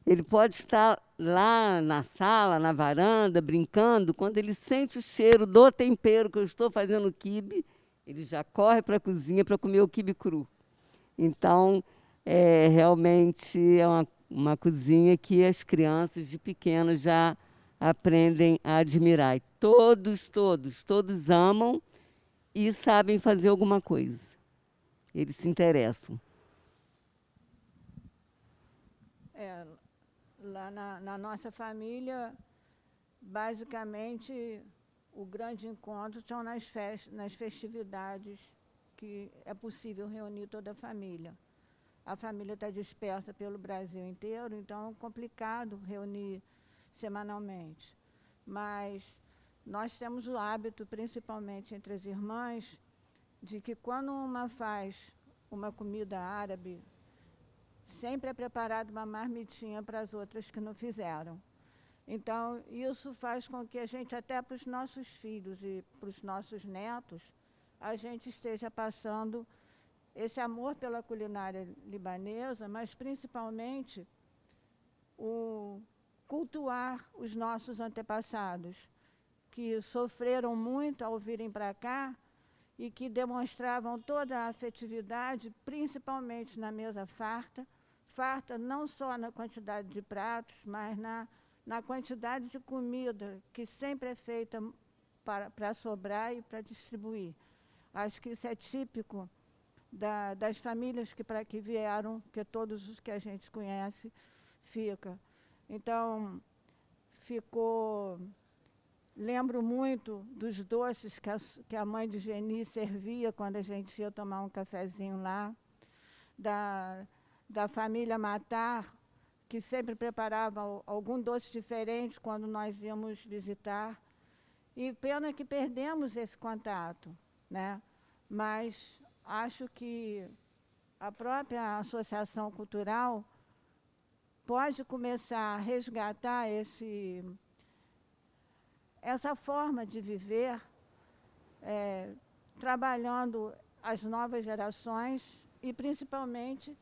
Ele pode estar lá na sala, na varanda, brincando. Quando ele sente o cheiro do tempero que eu estou fazendo o quibe, ele já corre para a cozinha para comer o quibe cru. Então, realmente é uma cozinha que as crianças de pequenos já aprendem a admirar. E todos amam e sabem fazer alguma coisa. Eles se interessam. Lá na nossa família, basicamente, o grande encontro são nas festividades que é possível reunir toda a família. A família está dispersa pelo Brasil inteiro, então é complicado reunir semanalmente. Mas nós temos o hábito, principalmente entre as irmãs, de que quando uma faz uma comida árabe, sempre é preparada uma marmitinha para as outras que não fizeram. Então, isso faz com que a gente, até para os nossos filhos e para os nossos netos, a gente esteja passando esse amor pela culinária libanesa, mas principalmente o cultuar os nossos antepassados, que sofreram muito ao virem para cá e que demonstravam toda a afetividade, principalmente na mesa farta. Farta não só na quantidade de pratos, mas na quantidade de comida, que sempre é feita para sobrar e para distribuir. Acho que isso é típico das famílias que para que vieram, que todos os que a gente conhece fica. Então, lembro muito dos doces que a mãe de Geni servia quando a gente ia tomar um cafezinho lá, da família Matar, que sempre preparava algum doce diferente quando nós íamos visitar. E pena que perdemos esse contato, né? Mas acho que a própria associação cultural pode começar a resgatar essa forma de viver, trabalhando as novas gerações e, principalmente,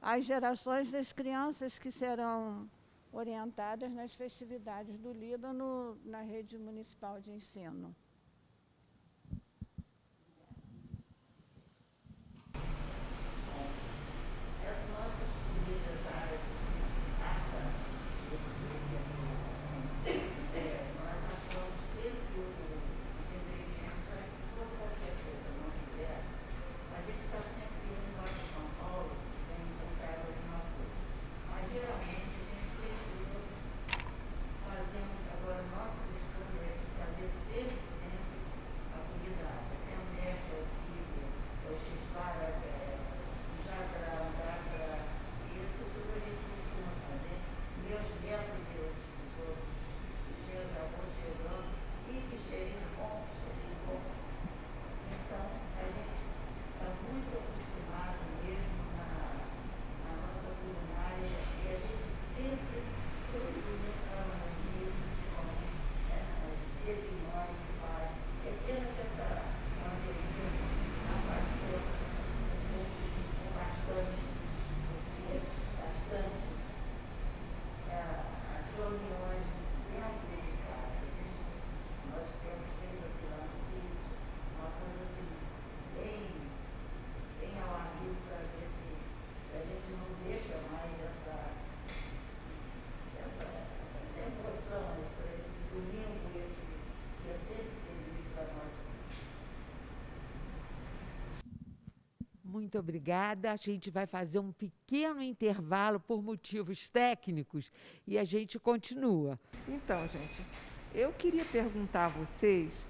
as gerações das crianças que serão orientadas nas festividades do Líbano na rede municipal de ensino. Muito obrigada. A gente vai fazer um pequeno intervalo por motivos técnicos e a gente continua. Então, gente, eu queria perguntar a vocês,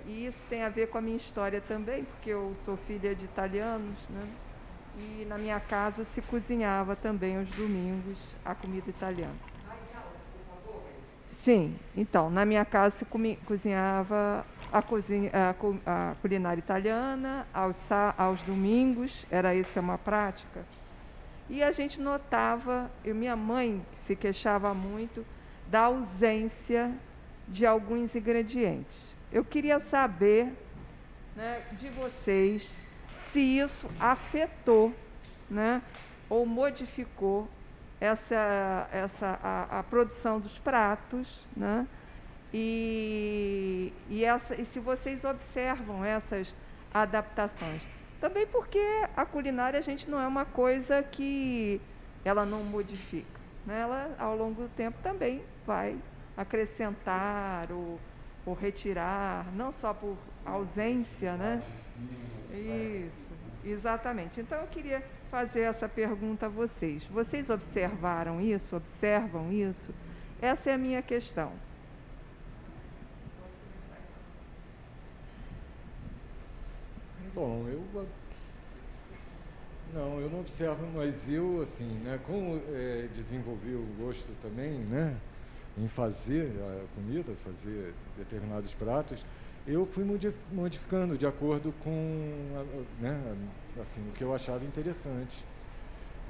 e isso tem a ver com a minha história também, porque eu sou filha de italianos, né? E na minha casa se cozinhava também aos domingos a comida italiana. Sim, então, na minha casa se cozinhava a culinária italiana aos domingos, essa uma prática. E a gente notava, minha mãe se queixava muito da ausência de alguns ingredientes. Eu queria saber, né, de vocês se isso afetou, né, ou modificou a produção dos pratos, né? E se vocês observam essas adaptações. Também porque a culinária, a gente não é uma coisa que ela não modifica, né? Ela, ao longo do tempo, também vai acrescentar ou retirar, não só por ausência, né? Isso, exatamente. Então, eu queria fazer essa pergunta a vocês. Vocês observaram isso? Observam isso? Essa é a minha questão. Bom, eu não observo, mas eu, assim, né, como desenvolvi o gosto também, né, em fazer a comida, fazer determinados pratos, eu fui modificando de acordo com, né, assim, o que eu achava interessante.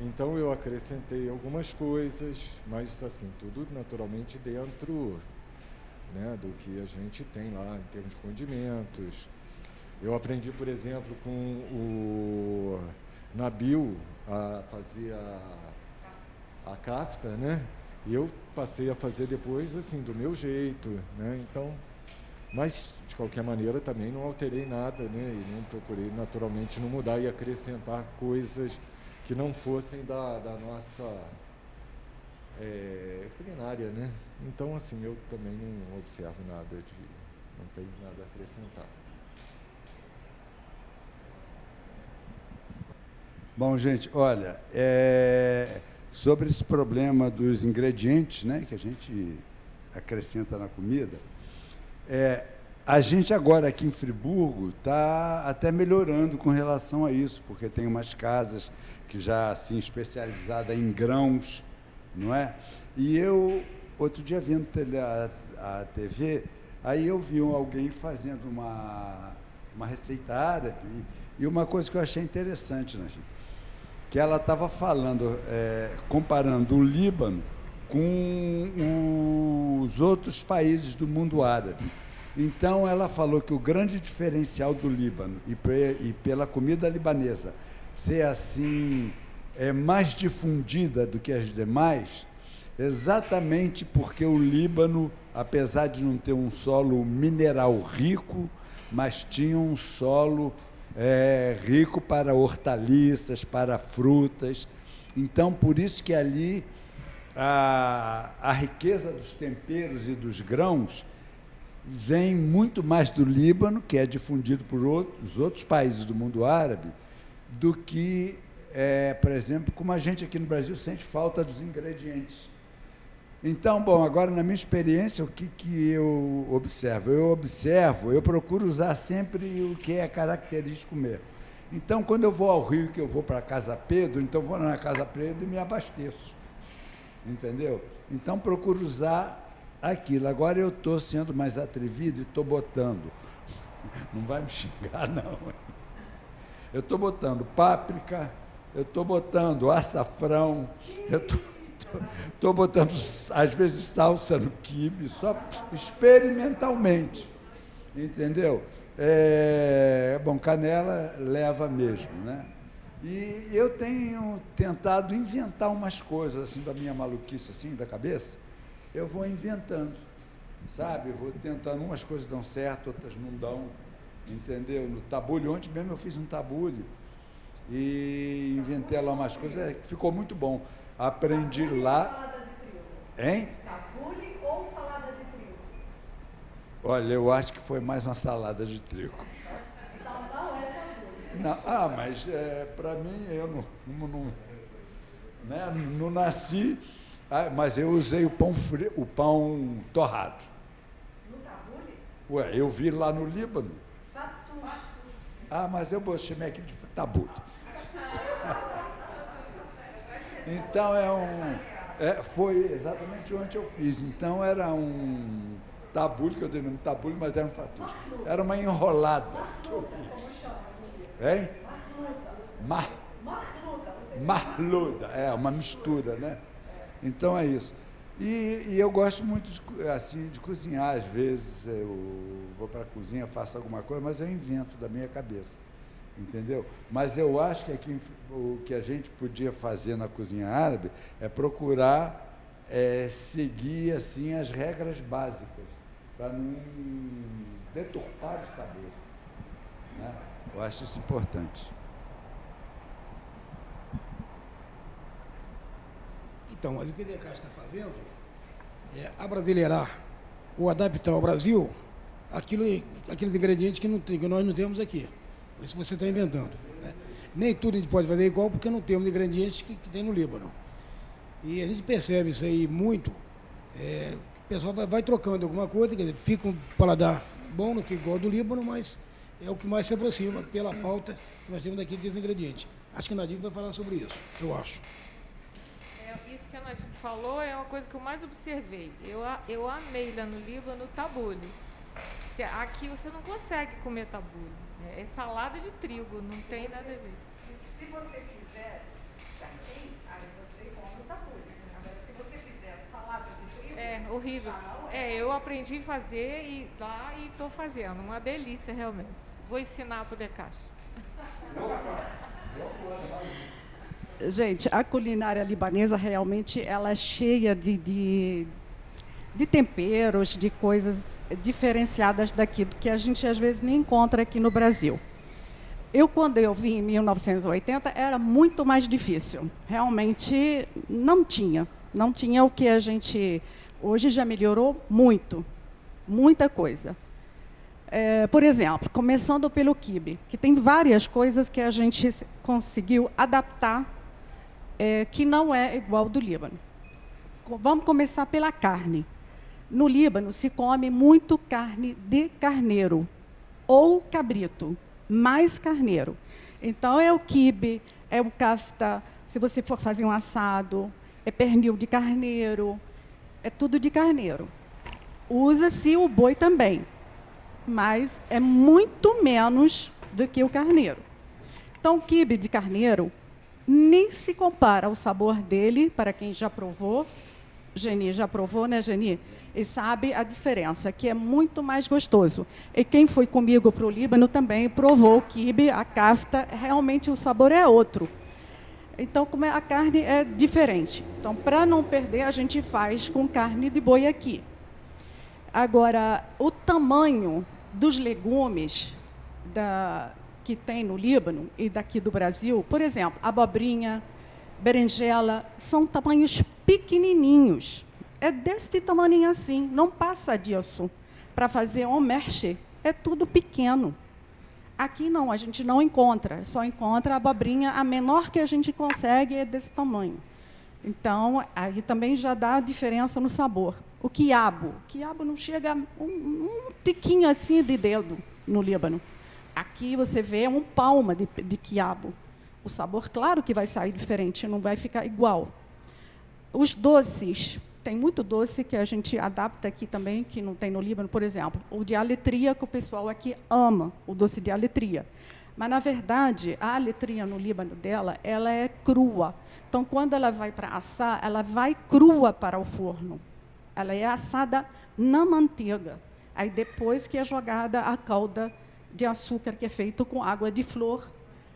Então, eu acrescentei algumas coisas, mas, assim, tudo naturalmente dentro, né, do que a gente tem lá em termos de condimentos. Eu aprendi, por exemplo, com o Nabil a fazer a kafta, né? E eu passei a fazer depois, assim, do meu jeito, né? Então, Mas, de qualquer maneira, também não alterei nada, né? E não procurei, naturalmente, não mudar e acrescentar coisas que não fossem da nossa culinária, né? Então, assim, eu também não observo nada não tenho nada a acrescentar. Bom, gente, olha, sobre esse problema dos ingredientes, né, que a gente acrescenta na comida, a gente agora aqui em Friburgo está até melhorando com relação a isso, porque tem umas casas que já assim especializadas em grãos, não é? E eu outro dia vendo a TV, aí eu vi alguém fazendo uma receita árabe e uma coisa que eu achei interessante, né, que ela estava falando, comparando o Líbano com os outros países do mundo árabe. Então, ela falou que o grande diferencial do Líbano e pela comida libanesa ser assim, mais difundida do que as demais, exatamente porque o Líbano, apesar de não ter um solo mineral rico, mas tinha um solo rico para hortaliças, para frutas. Então, por isso que ali a riqueza dos temperos e dos grãos vem muito mais do Líbano, que é difundido por os outros países do mundo árabe, do que, por exemplo, como a gente aqui no Brasil sente falta dos ingredientes. Então, bom, agora na minha experiência, o que eu observo? Eu procuro usar sempre o que é característico mesmo. Então, quando eu vou ao Rio, que eu vou para a Casa Pedro, então vou na Casa Pedro e me abasteço. Entendeu? Então, procuro usar aquilo. Agora eu estou sendo mais atrevido e estou botando. Não vai me xingar, não. Eu estou botando páprica, eu estou botando açafrão, eu estou botando, às vezes, salsa no quibe, só experimentalmente. Entendeu? Bom, canela leva mesmo, né? E eu tenho tentado inventar umas coisas, assim, da minha maluquice, assim, da cabeça. Eu vou inventando, sabe? Eu vou tentando, umas coisas dão certo, outras não dão, entendeu? No tabule, ontem mesmo eu fiz um tabule e inventei lá umas coisas, ficou muito bom. Aprendi lá... Salada de trigo. Hein? Tabule ou salada de trigo? Olha, eu acho que foi mais uma salada de trigo. Então não é tabule. Não, mas para mim, eu não nasci... mas eu usei o pão torrado. No tabule? Ué, eu vi lá no Líbano. Mas eu chamei aqui de tabule. Então, foi exatamente onde eu fiz. Então, era um tabule, que eu dei nome tabule, mas era um fatus. Era uma enrolada que eu fiz. Hein? Marluda, uma mistura, né? Então é isso. E eu gosto muito de cozinhar, às vezes eu vou para a cozinha, faço alguma coisa, mas eu invento da minha cabeça, entendeu? Mas eu acho que aqui, o que a gente podia fazer na cozinha árabe é procurar seguir assim, as regras básicas, para não deturpar o sabor, né? Eu acho isso importante. Então, mas o que a Caixa está fazendo é abrasileirar ou adaptar ao Brasil aqueles ingredientes que nós não temos aqui. Por isso você está inventando, né? Nem tudo a gente pode fazer igual, porque não temos ingredientes que tem no Líbano. E a gente percebe isso aí muito, o pessoal vai trocando alguma coisa, quer dizer, fica um paladar bom, não fica igual ao do Líbano, mas é o que mais se aproxima pela falta que nós temos daqui desses ingredientes. Acho que a Nadir vai falar sobre isso, eu acho. Isso que a Nadir falou é uma coisa que eu mais observei. Eu amei lá no Líbano o tabule. Aqui você não consegue comer tabule. É salada de trigo, não tem nada a ver. Se você fizer certinho, aí você come o tabule. Agora, se você fizer salada de trigo... É horrível. Eu aprendi a fazer e estou fazendo. Uma delícia, realmente. Vou ensinar para o Decache. Gente, a culinária libanesa realmente ela é cheia de temperos, de coisas diferenciadas daqui, do que a gente às vezes nem encontra aqui no Brasil. Quando eu vim em 1980, era muito mais difícil. Realmente não tinha o que a gente... Hoje já melhorou muito, muita coisa. Por exemplo, começando pelo quibe, que tem várias coisas que a gente conseguiu adaptar, que não é igual do Líbano. Vamos começar pela carne. No Líbano se come muito carne de carneiro ou cabrito, mais carneiro. Então, é o quibe, é o kafta, se você for fazer um assado, é pernil de carneiro, é tudo de carneiro. Usa-se o boi também, mas é muito menos do que o carneiro. Então, o quibe de carneiro nem se compara ao sabor dele, para quem já provou. Geni já provou, né, Geni? E sabe a diferença, que é muito mais gostoso. E quem foi comigo para o Líbano também provou o quibe, a kafta, realmente o sabor é outro. Então, como a carne é diferente. Então, para não perder, a gente faz com carne de boi aqui. Agora, o tamanho dos legumes que tem no Líbano e daqui do Brasil, por exemplo, abobrinha, berinjela, são tamanhos pequenininhos. É desse tamanho assim, não passa disso. Para fazer um merche, é tudo pequeno. Aqui não, a gente não encontra, só encontra a abobrinha, a menor que a gente consegue é desse tamanho. Então, aí também já dá diferença no sabor. O quiabo não chega a um tiquinho assim de dedo no Líbano. Aqui você vê um palmo de quiabo. O sabor, claro que vai sair diferente, não vai ficar igual. Os doces, tem muito doce que a gente adapta aqui também, que não tem no Líbano, por exemplo, o de aletria, que o pessoal aqui ama, o doce de aletria. Mas, na verdade, a aletria no Líbano dela, ela é crua. Então, quando ela vai para assar, ela vai crua para o forno. Ela é assada na manteiga. Aí, depois que é jogada a calda de açúcar, que é feito com água de flor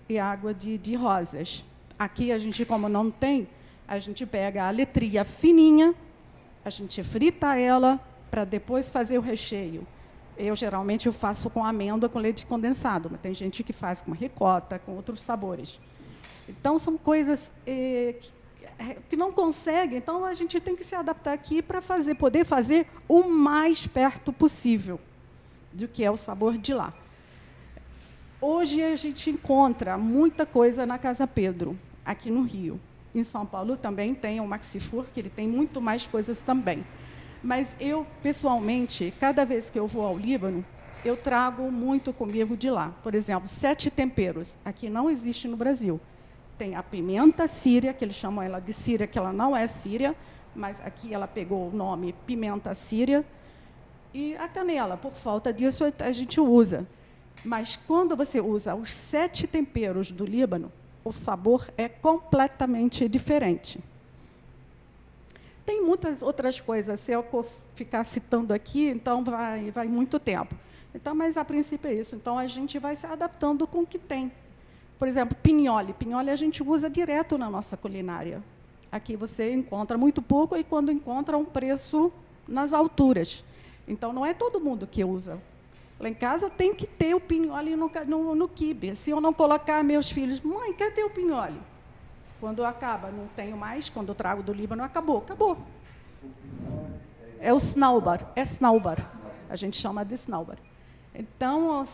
e água de rosas. Aqui, a gente, como não tem, a gente pega a aletria fininha, a gente frita ela para depois fazer o recheio. Geralmente, eu faço com amêndoa, com leite condensado, mas tem gente que faz com ricota, com outros sabores. Então, são coisas que não consegue, então a gente tem que se adaptar aqui para poder fazer o mais perto possível do que é o sabor de lá. Hoje a gente encontra muita coisa na Casa Pedro, aqui no Rio. Em São Paulo também tem o Maxifur, que ele tem muito mais coisas também. Mas eu, pessoalmente, cada vez que eu vou ao Líbano, eu trago muito comigo de lá. Por exemplo, 7 temperos. Aqui não existe no Brasil. Tem a pimenta síria, que eles chamam ela de síria, que ela não é síria, mas aqui ela pegou o nome pimenta síria. E a canela, por falta disso, a gente usa. Mas quando você usa os 7 temperos do Líbano, o sabor é completamente diferente. Tem muitas outras coisas, se eu ficar citando aqui, então vai muito tempo. Então, mas, a princípio, é isso. Então, a gente vai se adaptando com o que tem. Por exemplo, pinhole. Pinhole a gente usa direto na nossa culinária. Aqui você encontra muito pouco e, quando encontra, um preço nas alturas. Então, não é todo mundo que usa. Lá em casa tem que ter o pinhole no quibe. Se eu não colocar meus filhos, mãe, cadê o pinhole? Quando acaba, não tenho mais, quando eu trago do Líbano, acabou. É o snaubar, a gente chama de snaubar. Então,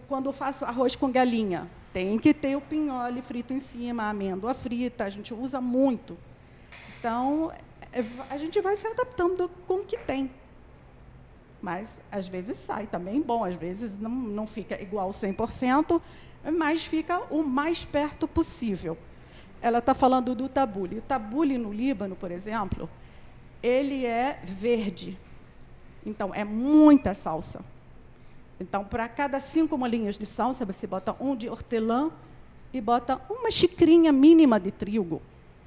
quando eu faço arroz com galinha, tem que ter o pinhole frito em cima, a amêndoa frita, a gente usa muito. Então, a gente vai se adaptando com o que tem. Mas, às vezes, sai também bom, às vezes não fica igual 100%, mas fica o mais perto possível. Ela está falando do tabule. O tabule no Líbano, por exemplo, ele é verde. Então, é muita salsa. Então, para cada 5 molinhos de salsa, você bota um de hortelã e bota uma xicrinha mínima de trigo.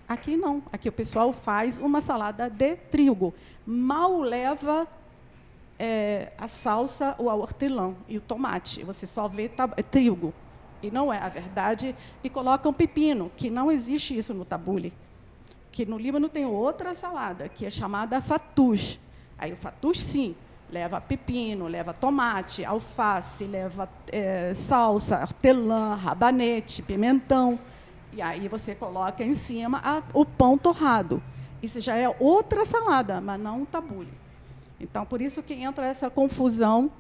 Aqui não. Aqui o pessoal faz uma salada de trigo. Mal leva a salsa ou a hortelã e o tomate. Você só vê trigo. E não é a verdade. E colocam pepino, que não existe isso no tabule. Que no Líbano tem outra salada, que é chamada fatouche. Aí o fatus, sim, leva pepino, leva tomate, alface, leva salsa, hortelã, rabanete, pimentão. E aí você coloca em cima o pão torrado. Isso já é outra salada, mas não um tabule. Então, por isso que entra essa confusão.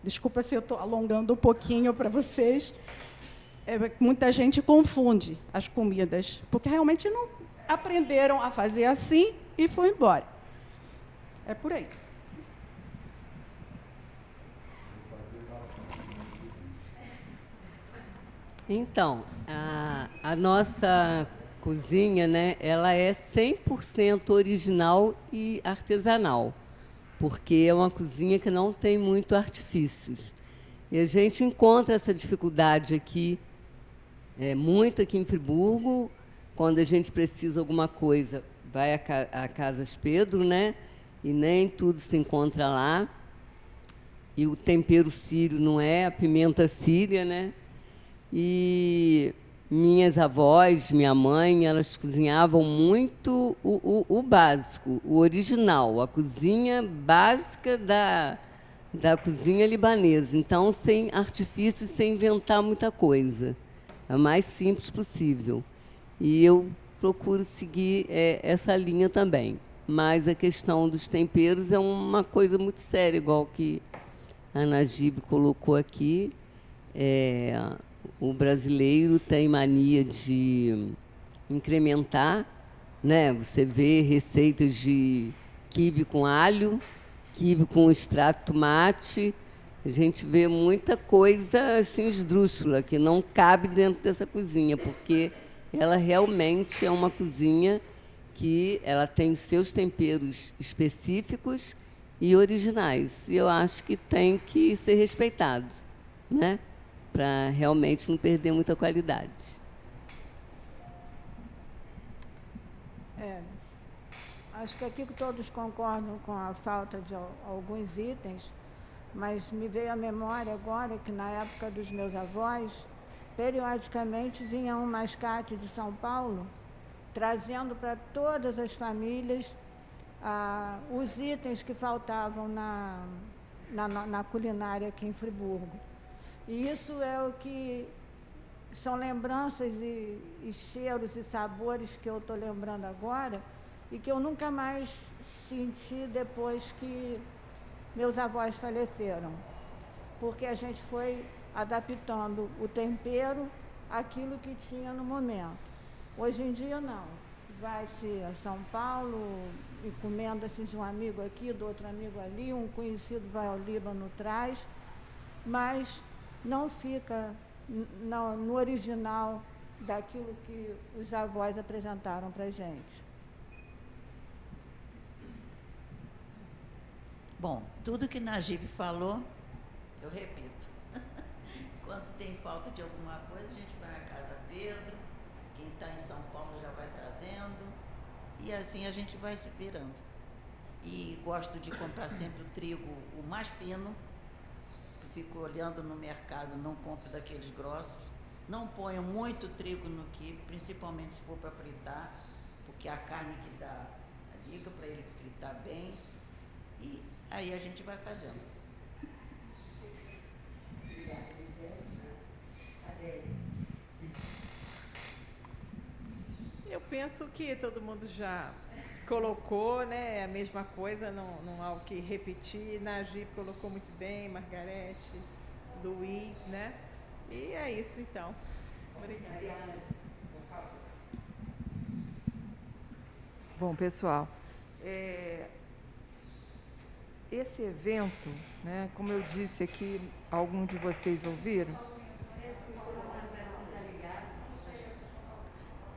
Desculpa se eu estou alongando um pouquinho para vocês. Muita gente confunde as comidas, porque realmente não aprenderam a fazer assim e foi embora. É por aí. Então, a nossa cozinha, né, ela é 100% original e artesanal, porque é uma cozinha que não tem muito artifícios. E a gente encontra essa dificuldade aqui, muito aqui em Friburgo, quando a gente precisa alguma coisa, vai a Casas Pedro, né, e nem tudo se encontra lá. E o tempero sírio não é a pimenta síria, né? E minhas avós, minha mãe, elas cozinhavam muito o básico, o original, a cozinha básica da cozinha libanesa. Então, sem artifícios, sem inventar muita coisa. É o mais simples possível. E eu procuro seguir essa linha também. Mas a questão dos temperos é uma coisa muito séria, igual que a Najib colocou aqui. O brasileiro tem mania de incrementar, né? Você vê receitas de quibe com alho, quibe com extrato de tomate. A gente vê muita coisa assim esdrúxula que não cabe dentro dessa cozinha, porque ela realmente é uma cozinha que ela tem seus temperos específicos e originais. E eu acho que tem que ser respeitado, né? Para realmente não perder muita qualidade. Acho que aqui todos concordam com a falta de alguns itens, mas me veio à memória agora que na época dos meus avós, periodicamente vinha um mascate de São Paulo, trazendo para todas as famílias os itens que faltavam na culinária aqui em Friburgo. E isso é o que são lembranças e cheiros e sabores que eu estou lembrando agora e que eu nunca mais senti depois que meus avós faleceram. Porque a gente foi adaptando o tempero àquilo que tinha no momento. Hoje em dia, não. Vai-se a São Paulo, encomenda-se de um amigo aqui, do outro amigo ali, um conhecido vai ao Líbano, traz, mas não fica no original daquilo que os avós apresentaram para a gente. Bom, tudo que Najib falou, eu repito. Quando tem falta de alguma coisa, a gente vai à Casa Pedro, quem está em São Paulo já vai trazendo, e assim a gente vai se virando. E gosto de comprar sempre o trigo o mais fino, fico olhando no mercado, não compro daqueles grossos. Não ponho muito trigo no quibe, principalmente se for para fritar, porque a carne que dá a liga para ele fritar bem. E aí a gente vai fazendo. Eu penso que todo mundo já colocou, né, a mesma coisa, não há o que repetir. Najib colocou muito bem, Margarete, Luiz, né? E é isso, então. Obrigada. Bom, pessoal, esse evento, né, como eu disse aqui, algum de vocês ouviram?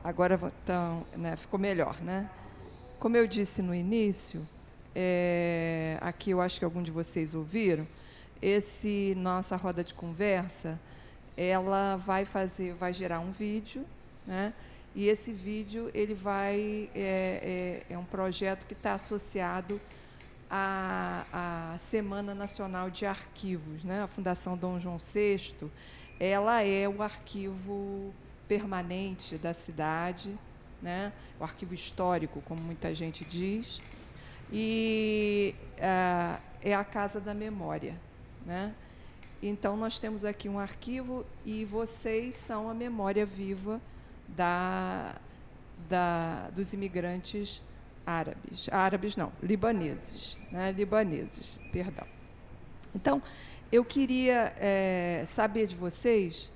Agora então, né, ficou melhor, né? Como eu disse no início, aqui eu acho que algum de vocês ouviram, nossa roda de conversa, ela vai gerar um vídeo, né? E esse vídeo ele é um projeto que está associado à Semana Nacional de Arquivos, né? A Fundação Dom João VI, ela é o arquivo permanente da cidade, né? O arquivo histórico, como muita gente diz. e é a Casa da Memória, né? Então, nós temos aqui um arquivo e vocês são a memória viva dos imigrantes árabes. Árabes não, libaneses. Né? Libaneses, perdão. Então, eu queria saber de vocês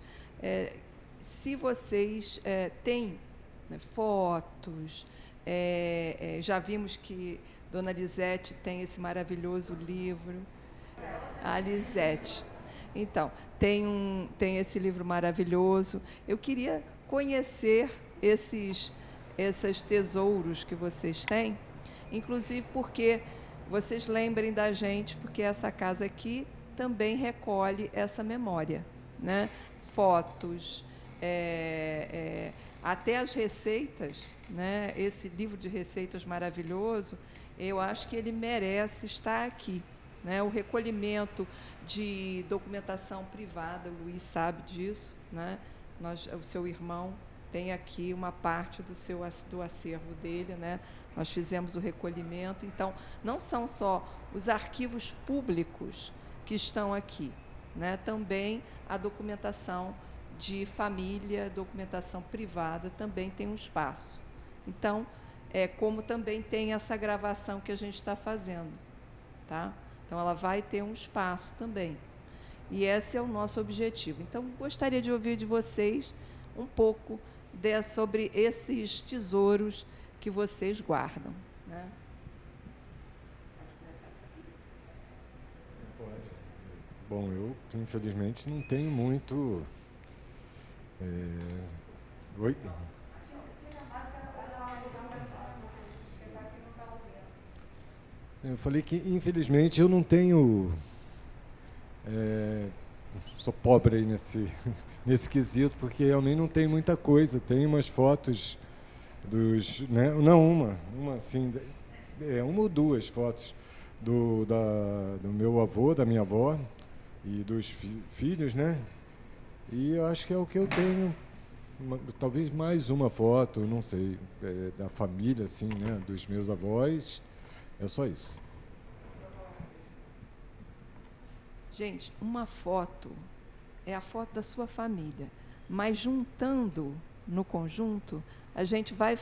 se vocês têm, né, fotos. Já vimos que Dona Lisete tem esse maravilhoso livro. A Lisete. Então, tem esse livro maravilhoso. Eu queria conhecer esses tesouros que vocês têm, inclusive porque vocês lembrem da gente, porque essa casa aqui também recolhe essa memória, né? Fotos, até as receitas, né? Esse livro de receitas maravilhoso, eu acho que ele merece estar aqui. Né, o recolhimento de documentação privada, o Luiz sabe disso, né? O seu irmão tem aqui uma parte do acervo dele, né? Nós fizemos o recolhimento. Então, não são só os arquivos públicos que estão aqui, né? Também a documentação de família, documentação privada também tem um espaço. Então, como também tem essa gravação que a gente está fazendo, tá? Então, ela vai ter um espaço também. E esse é o nosso objetivo. Então, gostaria de ouvir de vocês um pouco sobre esses tesouros que vocês guardam. Né? Pode. Bom, eu, infelizmente, não tenho muito... Oi? Eu falei que, infelizmente, eu não tenho... sou pobre aí nesse quesito, porque realmente não tem muita coisa. Tem umas fotos dos... Né, não, uma assim... uma ou duas fotos do meu avô, da minha avó e dos filhos, né? E eu acho que é o que eu tenho. Talvez mais uma foto, não sei, da família, assim, né? Dos meus avós. É só isso. Gente, uma foto é a foto da sua família, mas juntando no conjunto, a gente vai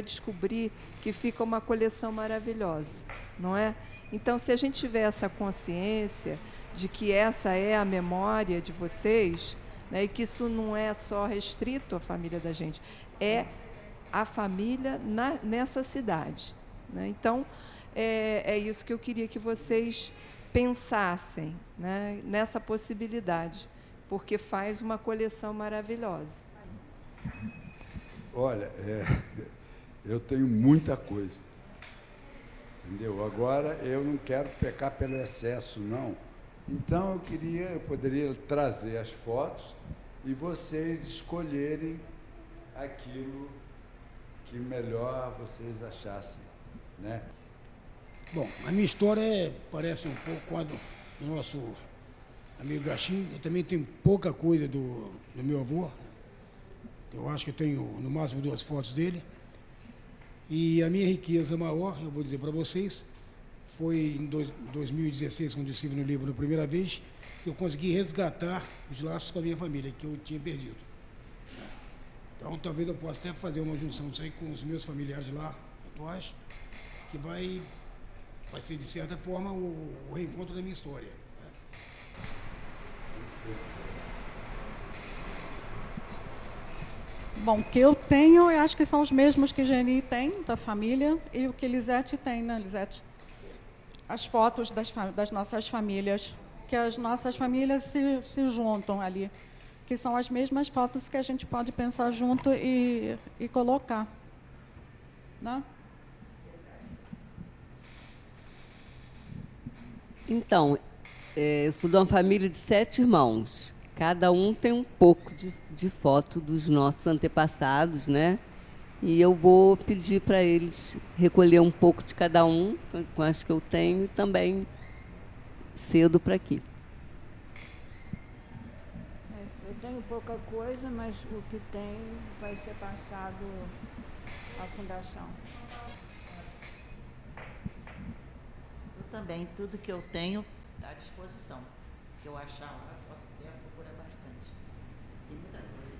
descobrir que fica uma coleção maravilhosa, não é? Então, se a gente tiver essa consciência de que essa é a memória de vocês, né, e que isso não é só restrito à família da gente, é a família nessa cidade, né? Então, é isso que eu queria que vocês pensassem, né, nessa possibilidade, porque faz uma coleção maravilhosa. Olha, eu tenho muita coisa, entendeu? Agora, eu não quero pecar pelo excesso, não. Então, eu poderia trazer as fotos e vocês escolherem aquilo que melhor vocês achassem, né? Bom, a minha história parece um pouco com a do nosso amigo Gachinho. Eu também tenho pouca coisa do meu avô. Eu acho que eu tenho, no máximo, 2 fotos dele. E a minha riqueza maior, eu vou dizer para vocês, foi em 2016, quando eu estive no Líbano a primeira vez, que eu consegui resgatar os laços com a minha família, que eu tinha perdido. Então, talvez eu possa até fazer uma junção disso aí com os meus familiares lá, atuais, que vai ser, de certa forma, o reencontro da minha história. Bom, o que eu tenho, eu acho que são os mesmos que Geni tem, da família, e o que Lisete tem, né, Lisete? As fotos das nossas famílias, que as nossas famílias se juntam ali, que são as mesmas fotos que a gente pode pensar junto e colocar, né? Então, eu sou de uma família de 7 irmãos. Cada um tem um pouco de foto dos nossos antepassados, né? E eu vou pedir para eles recolher um pouco de cada um, com as que eu tenho, e também cedo para aqui. Eu tenho pouca coisa, mas o que tem vai ser passado à fundação. também. Tudo que eu tenho está à disposição. O que eu achar lá, eu posso até procurar bastante. Tem muita coisa.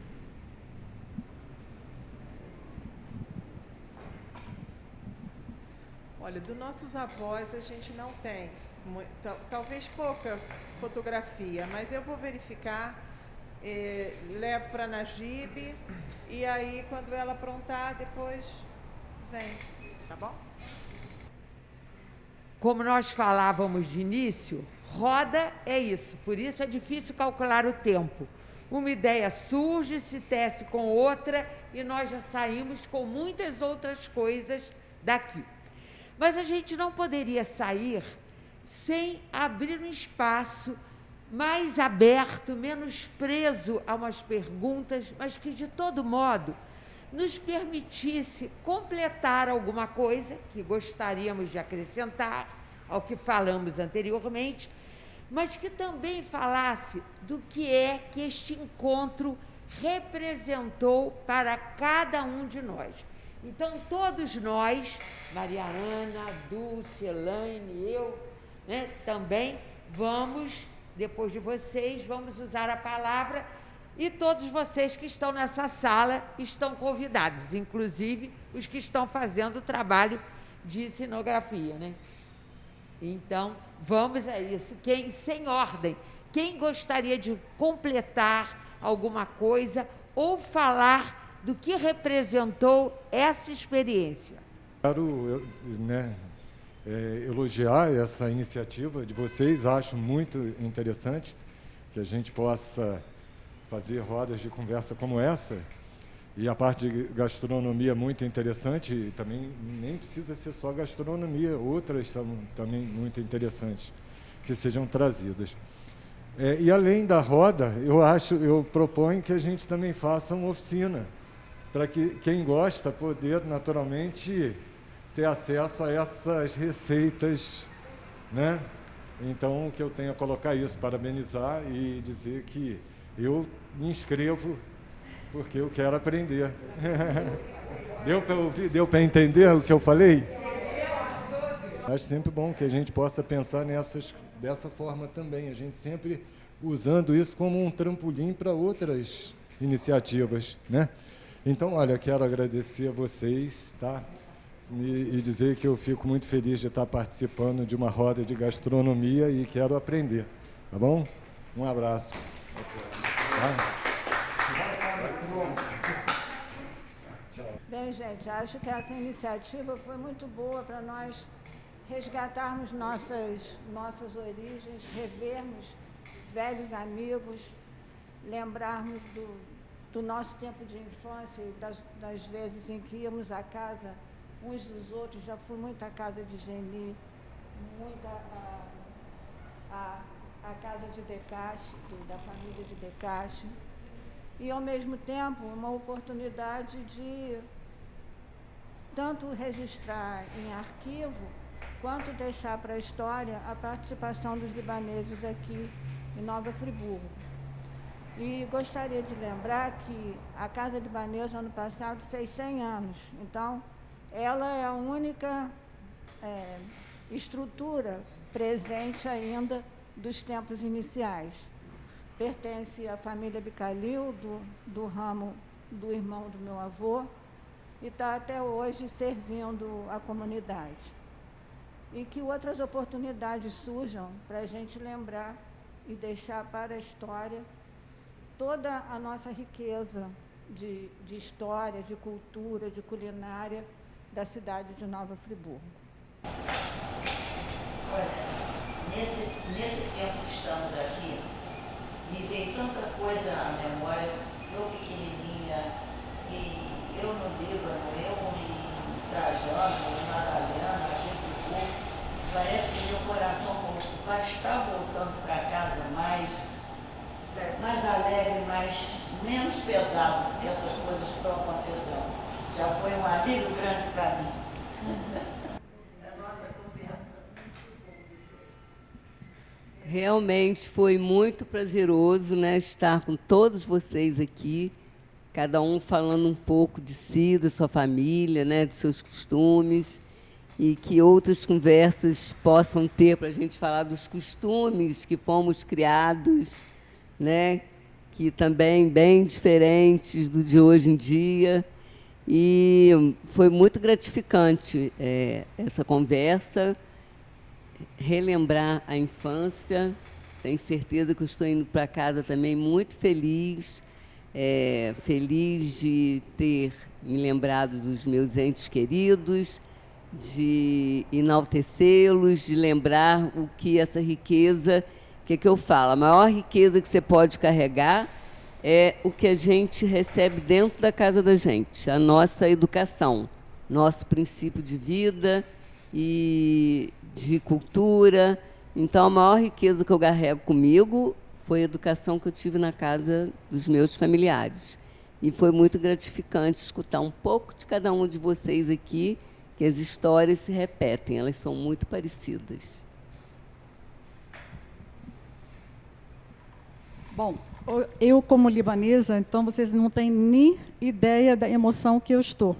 Olha, dos nossos avós a gente não tem, talvez pouca fotografia, mas eu vou verificar, levo para a Najib, e aí quando ela aprontar, depois vem, tá bom? Como nós falávamos de início, roda é isso, por isso é difícil calcular o tempo. Uma ideia surge, se tece com outra, e nós já saímos com muitas outras coisas daqui. Mas a gente não poderia sair sem abrir um espaço mais aberto, menos preso a umas perguntas, mas que, de todo modo, nos permitisse completar alguma coisa que gostaríamos de acrescentar ao que falamos anteriormente, mas que também falasse do que é que este encontro representou para cada um de nós. Então, todos nós, Maria Ana, Dulce, Elaine, eu, né, também vamos, depois de vocês, vamos usar a palavra, e todos vocês que estão nessa sala estão convidados, inclusive os que estão fazendo o trabalho de cenografia, né? Então, vamos a isso. Quem, sem ordem, quem gostaria de completar alguma coisa ou falar do que representou essa experiência? Quero elogiar essa iniciativa de vocês, acho muito interessante que a gente possa fazer rodas de conversa como essa, e a parte de gastronomia é muito interessante, e também nem precisa ser só gastronomia, outras são também muito interessantes que sejam trazidas. E além da roda, eu proponho que a gente também faça uma oficina, para que quem gosta poder, naturalmente, ter acesso a essas receitas, né? Então, o que eu tenho a colocar isso, parabenizar e dizer que eu me inscrevo porque eu quero aprender. Deu para entender o que eu falei? Acho sempre bom que a gente possa pensar dessa forma também, a gente sempre usando isso como um trampolim para outras iniciativas, né? Então, olha, quero agradecer a vocês, tá? E dizer que eu fico muito feliz de estar participando de uma roda de gastronomia e quero aprender, tá bom? Um abraço. Bem, gente, acho que essa iniciativa foi muito boa para nós resgatarmos nossas origens, revermos velhos amigos, lembrarmos do nosso tempo de infância e das vezes em que íamos à casa uns dos outros. Já fui muito à casa de Geni, muito à casa de Decache, da família de Decache, e ao mesmo tempo uma oportunidade de tanto registrar em arquivo quanto deixar para a história a participação dos libaneses aqui em Nova Friburgo. E gostaria de lembrar que a Casa Libanesa, ano passado, fez 100 anos. Então, ela é a única estrutura presente ainda dos tempos iniciais. Pertence à família Bicalil, do ramo do irmão do meu avô, e está até hoje servindo a comunidade. E que outras oportunidades surjam para a gente lembrar e deixar para a história toda a nossa riqueza de história, de cultura, de culinária da cidade de Nova Friburgo. Olha, nesse tempo que estamos aqui, me veio tanta coisa à memória, eu pequenininha, e eu no Líbano, eu em Trajano, em Madalena, aqui em Friburgo, parece que meu coração vai estar voltando para casa mais alegre, menos pesado, porque essas coisas que estão acontecendo. Já foi um alívio grande para mim. A nossa conversa. Realmente foi muito prazeroso, né, estar com todos vocês aqui, cada um falando um pouco de si, da sua família, né, de seus costumes. e que outras conversas possam ter para a gente falar dos costumes que fomos criados, né, que também bem diferentes do de hoje em dia. E foi muito gratificante essa conversa, relembrar a infância. Tenho certeza que eu estou indo para casa também muito feliz, feliz de ter me lembrado dos meus entes queridos, de enaltecê-los, de lembrar o que essa riqueza, que eu falo, a maior riqueza que você pode carregar é o que a gente recebe dentro da casa da gente, a nossa educação, nosso princípio de vida e de cultura. Então, a maior riqueza que eu carrego comigo foi a educação que eu tive na casa dos meus familiares. E foi muito gratificante escutar um pouco de cada um de vocês aqui, que as histórias se repetem, elas são muito parecidas. Bom, eu como libanesa, então vocês não têm nem ideia da emoção que eu estou.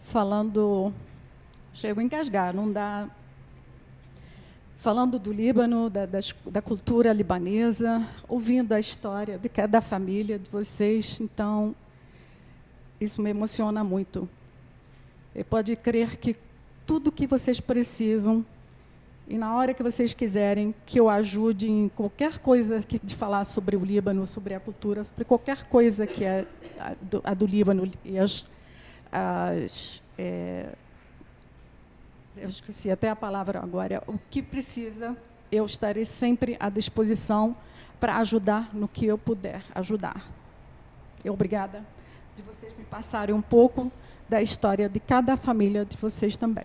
Falando, chego a engasgar, não dá. Falando do Líbano, da cultura libanesa, ouvindo a história de cada família de vocês, então, isso me emociona muito. E pode crer que tudo que vocês precisam, e na hora que vocês quiserem que eu ajude em qualquer coisa de falar sobre o Líbano, sobre a cultura, sobre qualquer coisa que é a do Líbano, e eu esqueci até a palavra agora, o que precisa, eu estarei sempre à disposição para ajudar no que eu puder ajudar. Obrigada de vocês me passarem um pouco da história de cada família de vocês também.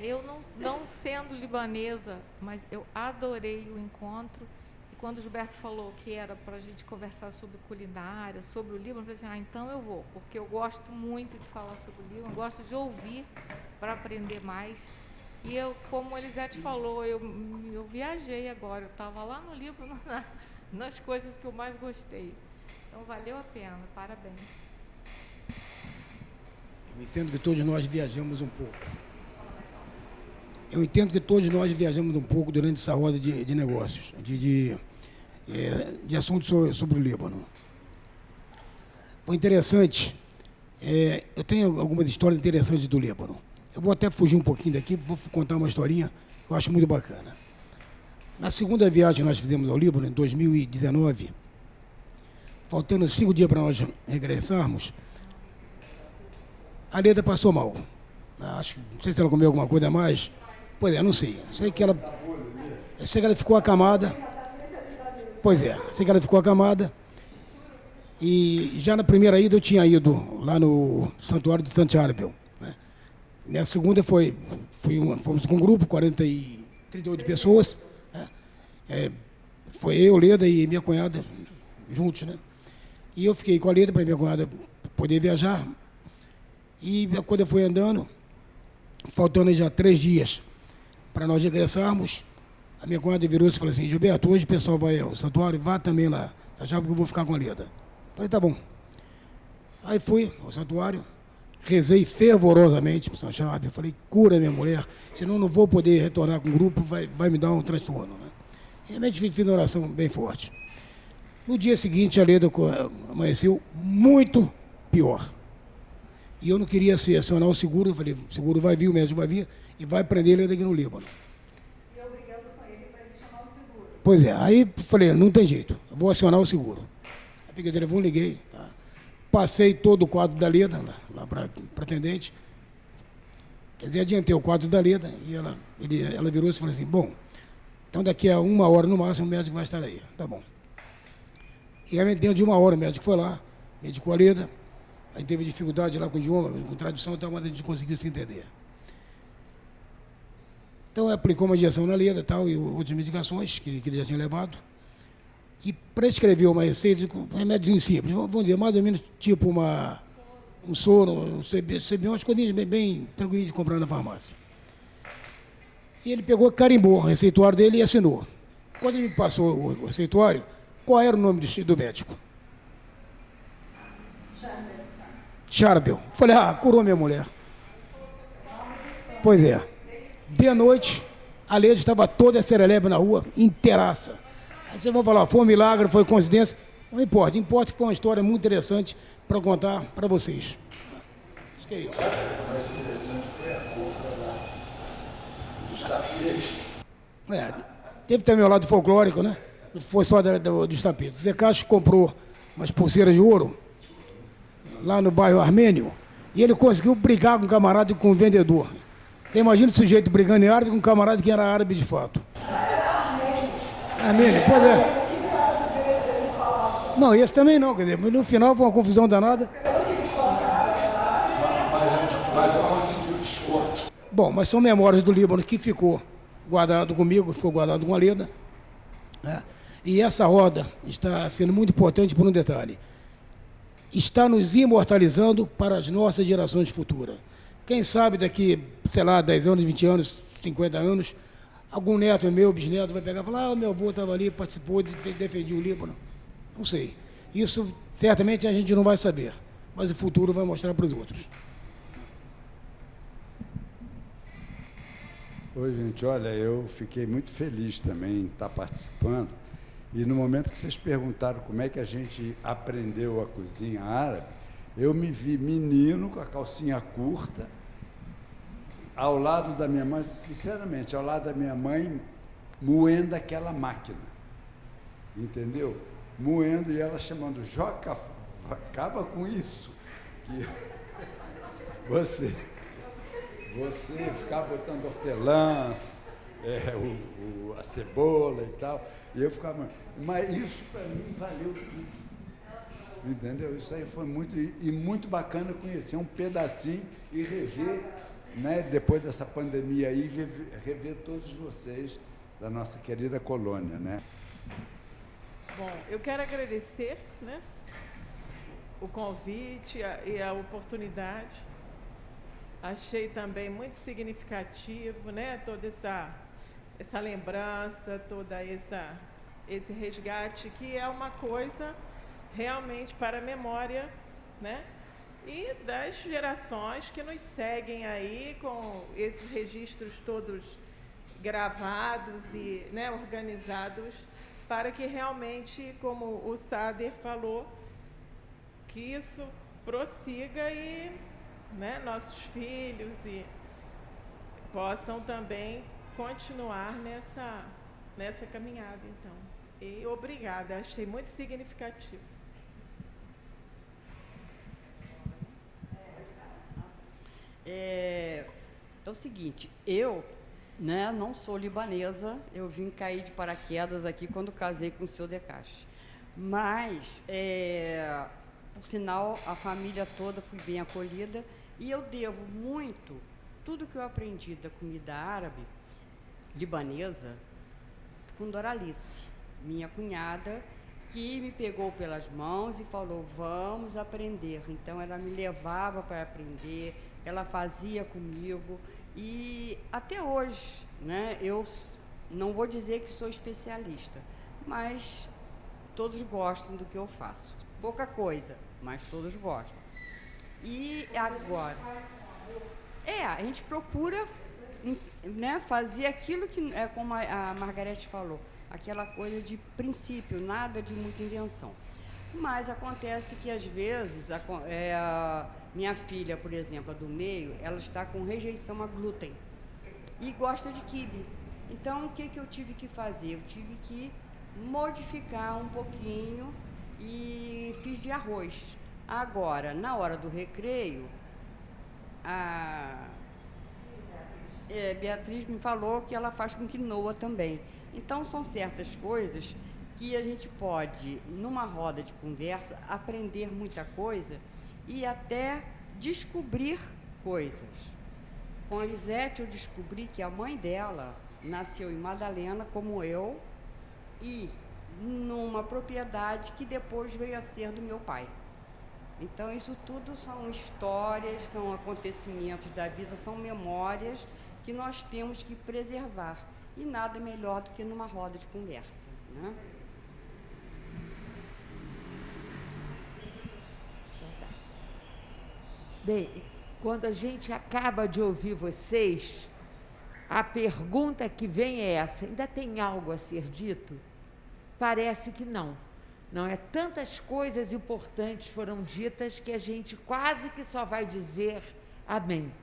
Eu não sendo libanesa, mas eu adorei o encontro. E quando o Gilberto falou que era para a gente conversar sobre culinária, sobre o Líbano, eu falei assim, então eu vou, porque eu gosto muito de falar sobre o Líbano, gosto de ouvir para aprender mais. E eu, como a Elisete falou, eu viajei agora, eu estava lá no Líbano, nas coisas que eu mais gostei. Então, valeu a pena, parabéns. Eu entendo que todos nós viajamos um pouco. Eu entendo que todos nós viajamos um pouco durante essa roda de negócios, de assuntos sobre o Líbano. Foi interessante. Eu tenho algumas histórias interessantes do Líbano. Eu vou até fugir um pouquinho daqui, vou contar uma historinha que eu acho muito bacana. Na segunda viagem que nós fizemos ao Líbano, em 2019, faltando 5 dias para nós regressarmos, a Leda passou mal. Não sei se ela comeu alguma coisa a mais. Pois é, não sei. Sei que ela ficou acamada. Pois é, sei que ela ficou acamada. E já na primeira ida eu tinha ido lá no Santuário de Santiago. Né? Na segunda fomos com um grupo, 38 pessoas. Né? Foi eu, Leda e minha cunhada juntos, né? E eu fiquei com a Leda para minha cunhada poder viajar. E quando eu fui andando, faltando já 3 dias para nós regressarmos, a minha cunhada virou-se e falou assim, Gilberto, hoje o pessoal vai ao santuário, vá também lá. Você achava que eu vou ficar com a Leda? Falei, tá bom. Aí fui ao santuário, rezei fervorosamente para o São Chave, falei, cura minha mulher, senão não vou poder retornar com o grupo, vai me dar um transtorno. Né? Realmente fiz uma oração bem forte. No dia seguinte, a Leda amanheceu muito pior. E eu não queria acionar o seguro, eu falei, o seguro vai vir, o médico vai vir e vai prender ele aqui no Líbano. E eu brigando com ele para ele chamar o seguro. Pois é, aí falei, não tem jeito, eu vou acionar o seguro. Aí peguei o telefone, liguei, tá? Passei todo o quadro da Leda lá para atendente. Quer dizer, adiantei o quadro da Leda e ela virou-se e falou assim, bom, então daqui a 1 hora no máximo o médico vai estar aí. Tá bom. E realmente dentro de 1 hora o médico foi lá, medicou a Leda. Aí teve dificuldade lá com o idioma, com tradução e tal, mas a gente conseguiu se entender. Então, aplicou uma injeção na Leda tal, e outras medicações que ele já tinha levado. E prescreveu uma receita com remédios simples, vamos dizer, mais ou menos tipo um soro, um CB, umas coisinhas bem tranquilinhas de comprar na farmácia. E ele pegou, carimbou o receituário dele e assinou. Quando ele me passou o receituário, qual era o nome do médico? Charbel. Falei, curou minha mulher. Pois é. De noite, a Leda estava toda serelepe na rua, inteiraça. Aí vocês vão falar, foi um milagre, foi coincidência. Não importa, importa que foi uma história muito interessante para contar para vocês. Acho que é isso. Mais interessante foi a dos tapetes. Teve também o lado folclórico, né? Não foi só dos tapetes. O Zé Castro comprou umas pulseiras de ouro lá no bairro Armênio e ele conseguiu brigar com um camarada e com um vendedor. Você imagina o sujeito brigando em árabe com um camarada que era árabe de fato. Armênio, pois é. Não, esse também não, quer dizer, no final foi uma confusão danada. Mas eu consegui o desconto. Bom, mas são memórias do Líbano que ficou guardado comigo, ficou guardado com a Leda. Né? E essa roda está sendo muito importante por um detalhe. Está nos imortalizando para as nossas gerações futuras. Quem sabe daqui, sei lá, 10 anos, 20 anos, 50 anos, algum neto meu, bisneto, vai pegar e falar, meu avô estava ali, participou, defendia o Líbano. Não sei. Isso, certamente, a gente não vai saber, mas o futuro vai mostrar para os outros. Oi, gente, olha, eu fiquei muito feliz também em estar participando. E no momento que vocês perguntaram como é que a gente aprendeu a cozinha árabe, eu me vi menino com a calcinha curta, ao lado da minha mãe, sinceramente, ao lado da minha mãe, moendo aquela máquina. Entendeu? Moendo e ela chamando, Joca, acaba com isso. Que você ficava botando hortelãs, a cebola e tal, e eu ficava... Mas isso, para mim, valeu tudo. Entendeu? Isso aí foi muito bacana conhecer um pedacinho e rever, né, depois dessa pandemia aí, rever todos vocês da nossa querida colônia, né? Bom, eu quero agradecer, né, o convite e a oportunidade. Achei também muito significativo, né, toda essa lembrança, toda esse resgate, que é uma coisa realmente para a memória, né, e das gerações que nos seguem aí com esses registros todos gravados e, né, organizados, para que realmente, como o Sader falou, que isso prossiga e, né, nossos filhos possam também continuar nessa caminhada, então. E obrigada, achei muito significativo. É o seguinte, eu, né, não sou libanesa, eu vim cair de paraquedas aqui quando casei com o senhor Decache. Mas, por sinal, a família toda foi bem acolhida e eu devo muito, tudo que eu aprendi da comida árabe, libanesa, com Doralice, minha cunhada, que me pegou pelas mãos e falou, vamos aprender. Então, ela me levava para aprender, ela fazia comigo e até hoje, né, eu não vou dizer que sou especialista, mas todos gostam do que eu faço. Pouca coisa, mas todos gostam. E agora, a gente procura, né, fazer aquilo que, como a Margarete falou, aquela coisa de princípio, nada de muita invenção. Mas acontece que, às vezes, minha filha, por exemplo, a do meio, ela está com rejeição a glúten e gosta de quibe. Então, o que eu tive que fazer? Eu tive que modificar um pouquinho e fiz de arroz. Agora, na hora do recreio, a Beatriz me falou que ela faz com quinoa também. Então, são certas coisas que a gente pode, numa roda de conversa, aprender muita coisa e até descobrir coisas. Com a Lisete, eu descobri que a mãe dela nasceu em Madalena, como eu, e numa propriedade que depois veio a ser do meu pai. Então, isso tudo são histórias, são acontecimentos da vida, são memórias que nós temos que preservar. E nada melhor do que numa roda de conversa, né? Então, tá. Bem, quando a gente acaba de ouvir vocês, a pergunta que vem é essa: ainda tem algo a ser dito? Parece que não. Não é? Tantas coisas importantes foram ditas que a gente quase que só vai dizer amém.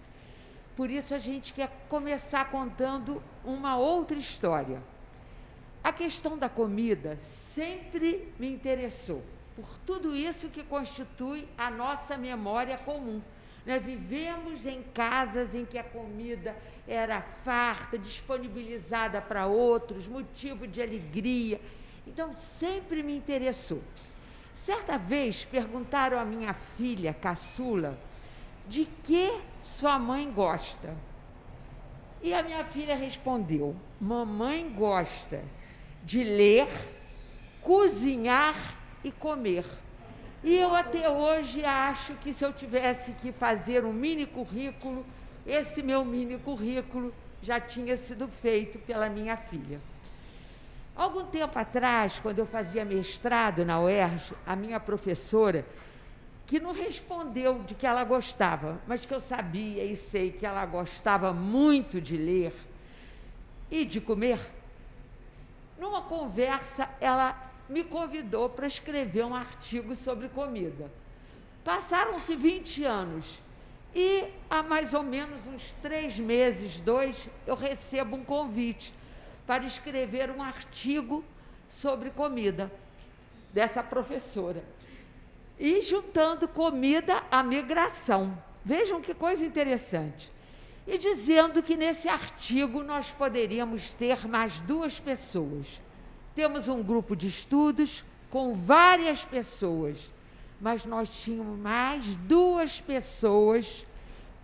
Por isso a gente quer começar contando uma outra história. A questão da comida sempre me interessou, por tudo isso que constitui a nossa memória comum. Né? Vivemos em casas em que a comida era farta, disponibilizada para outros, motivo de alegria. Então, sempre me interessou. Certa vez, perguntaram à minha filha, caçula, de que sua mãe gosta. E a minha filha respondeu: mamãe gosta de ler, cozinhar e comer. E eu até hoje acho que se eu tivesse que fazer um mini currículo, esse meu mini currículo já tinha sido feito pela minha filha. Algum tempo atrás, quando eu fazia mestrado na UERJ, a minha professora, que não respondeu de que ela gostava, mas que eu sabia e sei que ela gostava muito de ler e de comer, numa conversa, ela me convidou para escrever um artigo sobre comida. Passaram-se 20 anos e, há mais ou menos uns 3 meses, 2, eu recebo um convite para escrever um artigo sobre comida, dessa professora. E juntando comida à migração. Vejam que coisa interessante. E dizendo que nesse artigo nós poderíamos ter mais 2 pessoas. Temos um grupo de estudos com várias pessoas, mas nós tínhamos mais 2 pessoas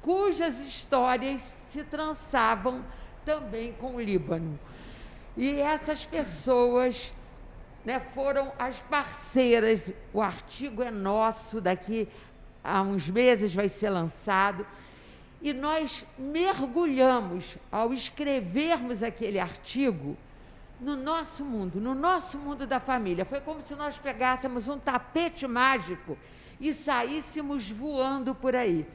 cujas histórias se trançavam também com o Líbano. E essas pessoas, né, foram as parceiras. O artigo é nosso, daqui a uns meses vai ser lançado. E nós mergulhamos, ao escrevermos aquele artigo, no nosso mundo da família. Foi como se nós pegássemos um tapete mágico e saíssemos voando por aí.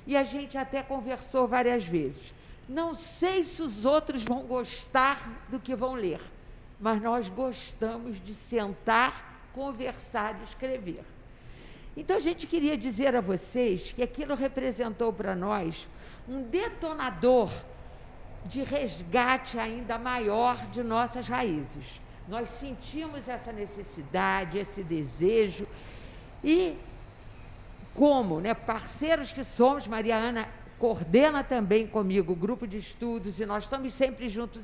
E a gente até conversou várias vezes. Não sei se os outros vão gostar do que vão ler, mas nós gostamos de sentar, conversar e escrever. Então, a gente queria dizer a vocês que aquilo representou para nós um detonador de resgate ainda maior de nossas raízes. Nós sentimos essa necessidade, esse desejo e, como, né, parceiros que somos, Maria Ana coordena também comigo o grupo de estudos e nós estamos sempre juntos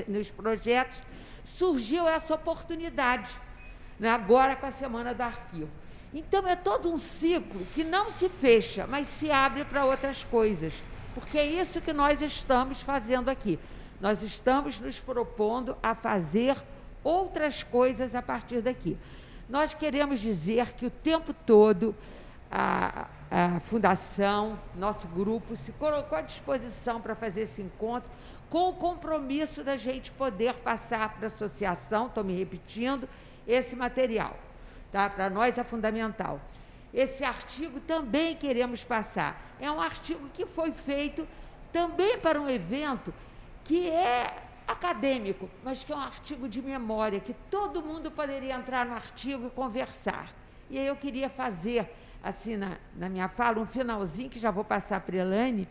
nos projetos, surgiu essa oportunidade, né, agora com a Semana do Arquivo. Então, é todo um ciclo que não se fecha, mas se abre para outras coisas, porque é isso que nós estamos fazendo aqui. Nós estamos nos propondo a fazer outras coisas a partir daqui. Nós queremos dizer que o tempo todo a Fundação, nosso grupo, se colocou à disposição para fazer esse encontro, com o compromisso da gente poder passar para a associação, estou me repetindo, esse material. Tá? Para nós é fundamental. Esse artigo também queremos passar. É um artigo que foi feito também para um evento que é acadêmico, mas que é um artigo de memória, que todo mundo poderia entrar no artigo e conversar. E aí eu queria fazer, assim, na minha fala, um finalzinho, que já vou passar para a Elaine,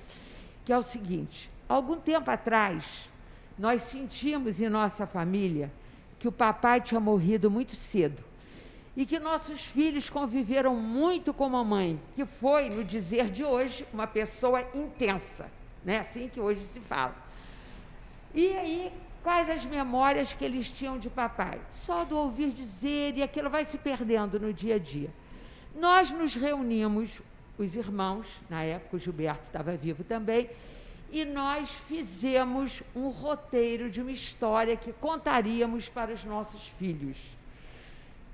que é o seguinte: algum tempo atrás, nós sentimos em nossa família que o papai tinha morrido muito cedo e que nossos filhos conviveram muito com a mamãe, que foi, no dizer de hoje, uma pessoa intensa, né? Assim que hoje se fala. E aí, quais as memórias que eles tinham de papai? Só do ouvir dizer, e aquilo vai se perdendo no dia a dia. Nós nos reunimos, os irmãos, na época o Gilberto estava vivo também, e nós fizemos um roteiro de uma história que contaríamos para os nossos filhos.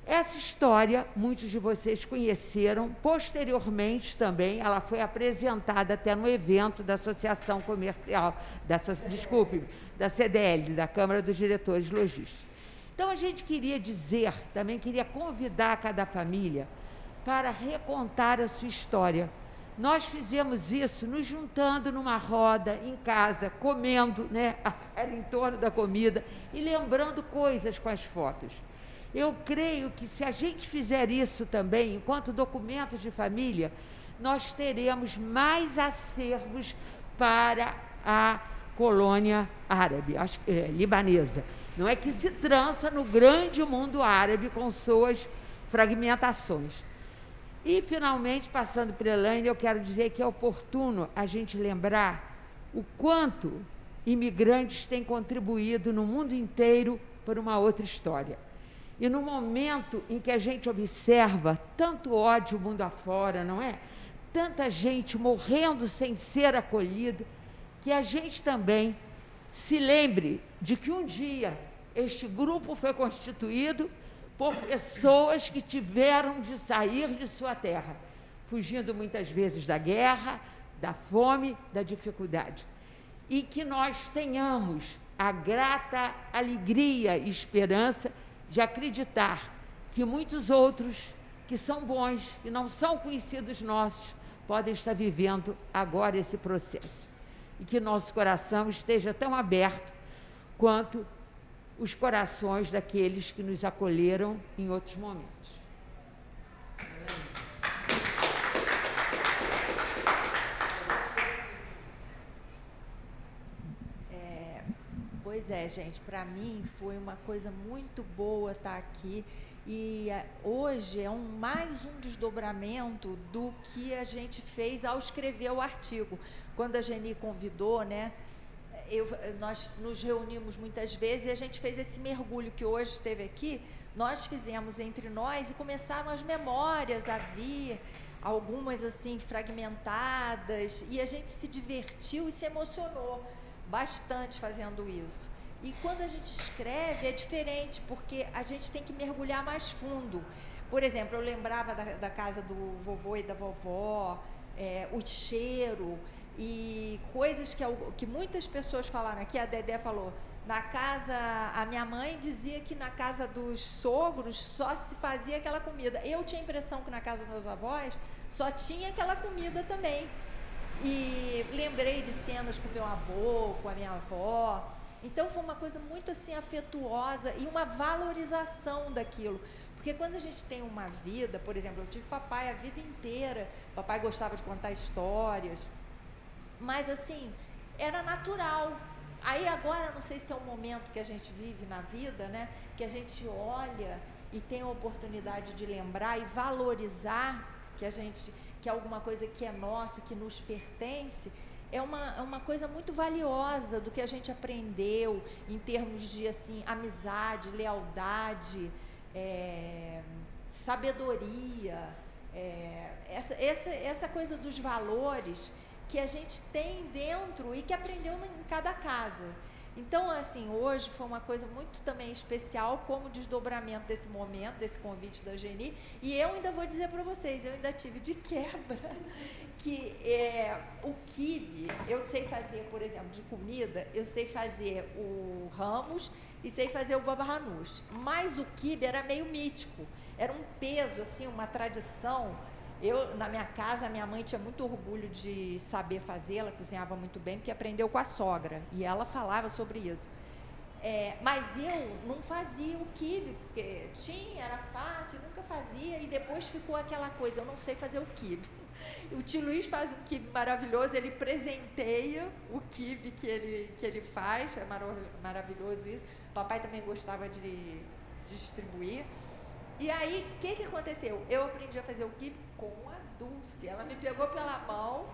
Essa história, muitos de vocês conheceram, posteriormente também, ela foi apresentada até no evento da Associação Comercial, da CDL, da Câmara dos Diretores Logísticos. Então, a gente queria dizer, também queria convidar cada família para recontar a sua história, Nós fizemos isso nos juntando numa roda, em casa, comendo, né? Era em torno da comida, e lembrando coisas com as fotos. Eu creio que se a gente fizer isso também, enquanto documentos de família, nós teremos mais acervos para a colônia árabe, libanesa. Não é que se trança no grande mundo árabe com suas fragmentações. E, finalmente, passando para Elaine, eu quero dizer que é oportuno a gente lembrar o quanto imigrantes têm contribuído no mundo inteiro para uma outra história. E no momento em que a gente observa tanto ódio mundo afora, não é? Tanta gente morrendo sem ser acolhida, que a gente também se lembre de que um dia este grupo foi constituído por pessoas que tiveram de sair de sua terra, fugindo muitas vezes da guerra, da fome, da dificuldade. E que nós tenhamos a grata alegria e esperança de acreditar que muitos outros que são bons, que não são conhecidos nossos, podem estar vivendo agora esse processo. E que nosso coração esteja tão aberto quanto os corações daqueles que nos acolheram em outros momentos. Pois é, gente, para mim foi uma coisa muito boa estar aqui e hoje é mais um desdobramento do que a gente fez ao escrever o artigo. Quando a Geni convidou, né, nós nos reunimos muitas vezes e a gente fez esse mergulho que hoje esteve aqui, nós fizemos entre nós e começaram as memórias a vir, algumas assim fragmentadas, e a gente se divertiu e se emocionou bastante fazendo isso. E quando a gente escreve é diferente, porque a gente tem que mergulhar mais fundo. Por exemplo, eu lembrava da casa do vovô e da vovó, o cheiro e coisas que muitas pessoas falaram aqui. A Dedé falou, na casa, a minha mãe dizia que na casa dos sogros só se fazia aquela comida. Eu tinha a impressão que na casa dos meus avós só tinha aquela comida também. E lembrei de cenas com meu avô, com a minha avó. Então foi uma coisa muito assim afetuosa e uma valorização daquilo. Porque quando a gente tem uma vida, por exemplo, eu tive papai a vida inteira, papai gostava de contar histórias, mas assim, era natural. Aí agora, não sei se é o momento que a gente vive na vida, né, que a gente olha e tem a oportunidade de lembrar e valorizar que é alguma coisa que é nossa, que nos pertence, é uma coisa muito valiosa do que a gente aprendeu em termos de assim, amizade, lealdade, sabedoria, essa coisa dos valores que a gente tem dentro e que aprendeu em cada casa. Então, assim, hoje foi uma coisa muito também especial como desdobramento desse momento, desse convite da Geni, e eu ainda vou dizer para vocês, eu ainda tive de quebra que o quibe, eu sei fazer, por exemplo, de comida, eu sei fazer o hummus e sei fazer o baba ganoush, mas o quibe era meio mítico, era um peso, assim, uma tradição. Na minha casa, a minha mãe tinha muito orgulho de saber fazer, ela cozinhava muito bem, porque aprendeu com a sogra, e ela falava sobre isso. Mas eu não fazia o quibe, porque era fácil, nunca fazia, e depois ficou aquela coisa, eu não sei fazer o quibe. O tio Luiz faz um quibe maravilhoso, ele presenteia o quibe que ele faz, é maravilhoso isso. Papai também gostava de distribuir. E aí, o que aconteceu? Eu aprendi a fazer o quibe com a Dulce. Ela me pegou pela mão,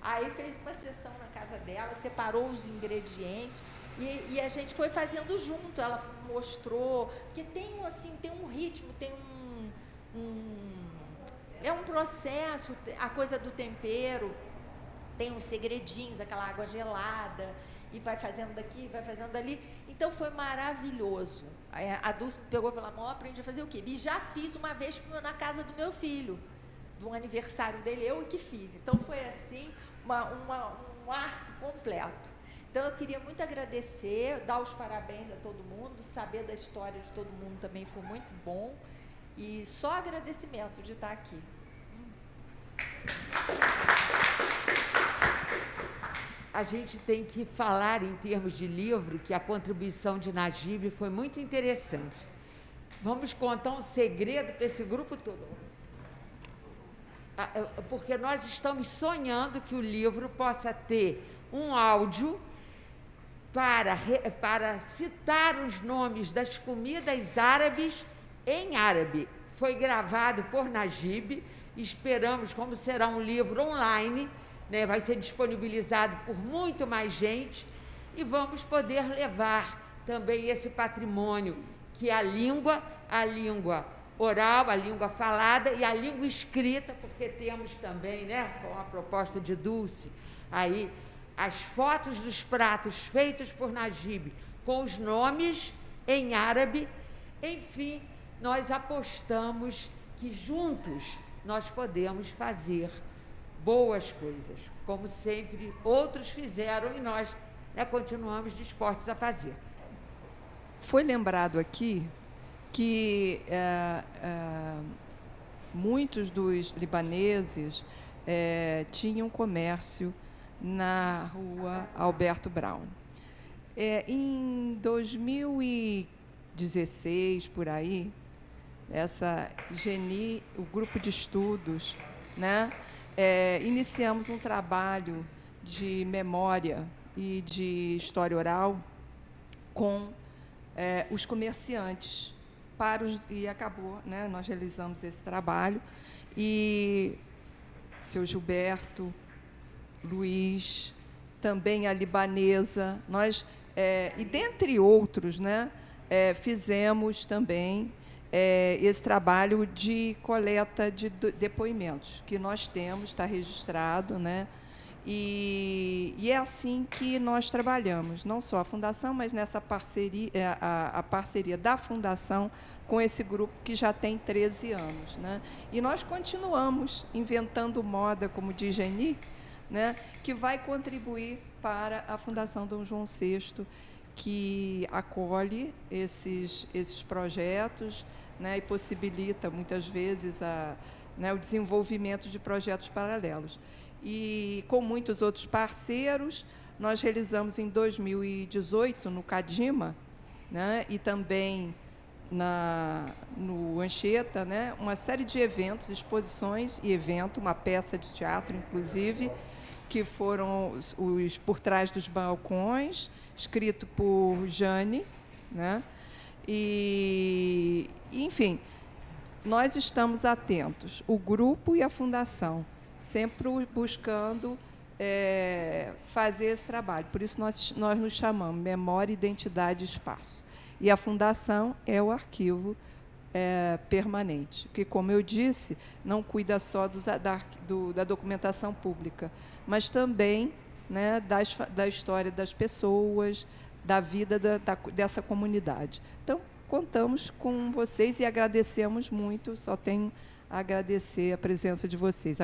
aí fez uma sessão na casa dela, separou os ingredientes e a gente foi fazendo junto. Ela mostrou, porque tem um ritmo, tem é um processo, a coisa do tempero, tem uns segredinhos, aquela água gelada, e vai fazendo daqui, vai fazendo dali. Então foi maravilhoso. A Dulce me pegou pela mão, aprendi a fazer o quibe. E já fiz uma vez na casa do meu filho, do aniversário dele, eu que fiz. Então foi assim, um arco completo. Então eu queria muito agradecer, dar os parabéns a todo mundo, saber da história de todo mundo também foi muito bom. E só agradecimento de estar aqui. a gente tem que falar, em termos de livro, que a contribuição de Najib foi muito interessante. Vamos contar um segredo para esse grupo todo. Porque nós estamos sonhando que o livro possa ter um áudio para citar os nomes das comidas árabes em árabe. Foi gravado por Najib, esperamos, como será um livro online, né, vai ser disponibilizado por muito mais gente, e vamos poder levar também esse patrimônio, que é a língua oral, a língua falada e a língua escrita, porque temos também, né, com a proposta de Dulce, aí, as fotos dos pratos feitos por Najib, com os nomes em árabe. Enfim, nós apostamos que juntos nós podemos fazer boas coisas, como sempre outros fizeram e nós, né, continuamos dispostos a fazer. Foi lembrado aqui que muitos dos libaneses tinham comércio na rua Alberto Brown. Em 2016, por aí, o grupo de estudos, né, iniciamos um trabalho de memória e de história oral com os comerciantes, e acabou, né, nós realizamos esse trabalho, e seu Gilberto, Luiz, também a libanesa, nós, e dentre outros, né, fizemos também esse trabalho de coleta de depoimentos, que nós temos, está registrado, né, e é assim que nós trabalhamos, não só a Fundação, mas nessa parceria, a parceria da Fundação com esse grupo que já tem 13 anos. Né? E nós continuamos inventando moda, como diz Geni, né, que vai contribuir para a Fundação Dom João VI, que acolhe esses projetos, né, e possibilita, muitas vezes, o desenvolvimento de projetos paralelos. E, com muitos outros parceiros, nós realizamos em 2018, no Cadima, né, e também no Anchieta, né, uma série de eventos, exposições e uma peça de teatro, inclusive, que foram os Por Trás dos Balcões, escrito por Jane, né? E, enfim, nós estamos atentos, o grupo e a Fundação, sempre buscando fazer esse trabalho. Por isso, nós nos chamamos Memória, Identidade e Espaço. E a Fundação é o arquivo permanente, que, como eu disse, não cuida só da documentação pública, mas também, né, da história das pessoas, da vida dessa comunidade. Então, contamos com vocês e agradecemos muito, só tenho a agradecer a presença de vocês.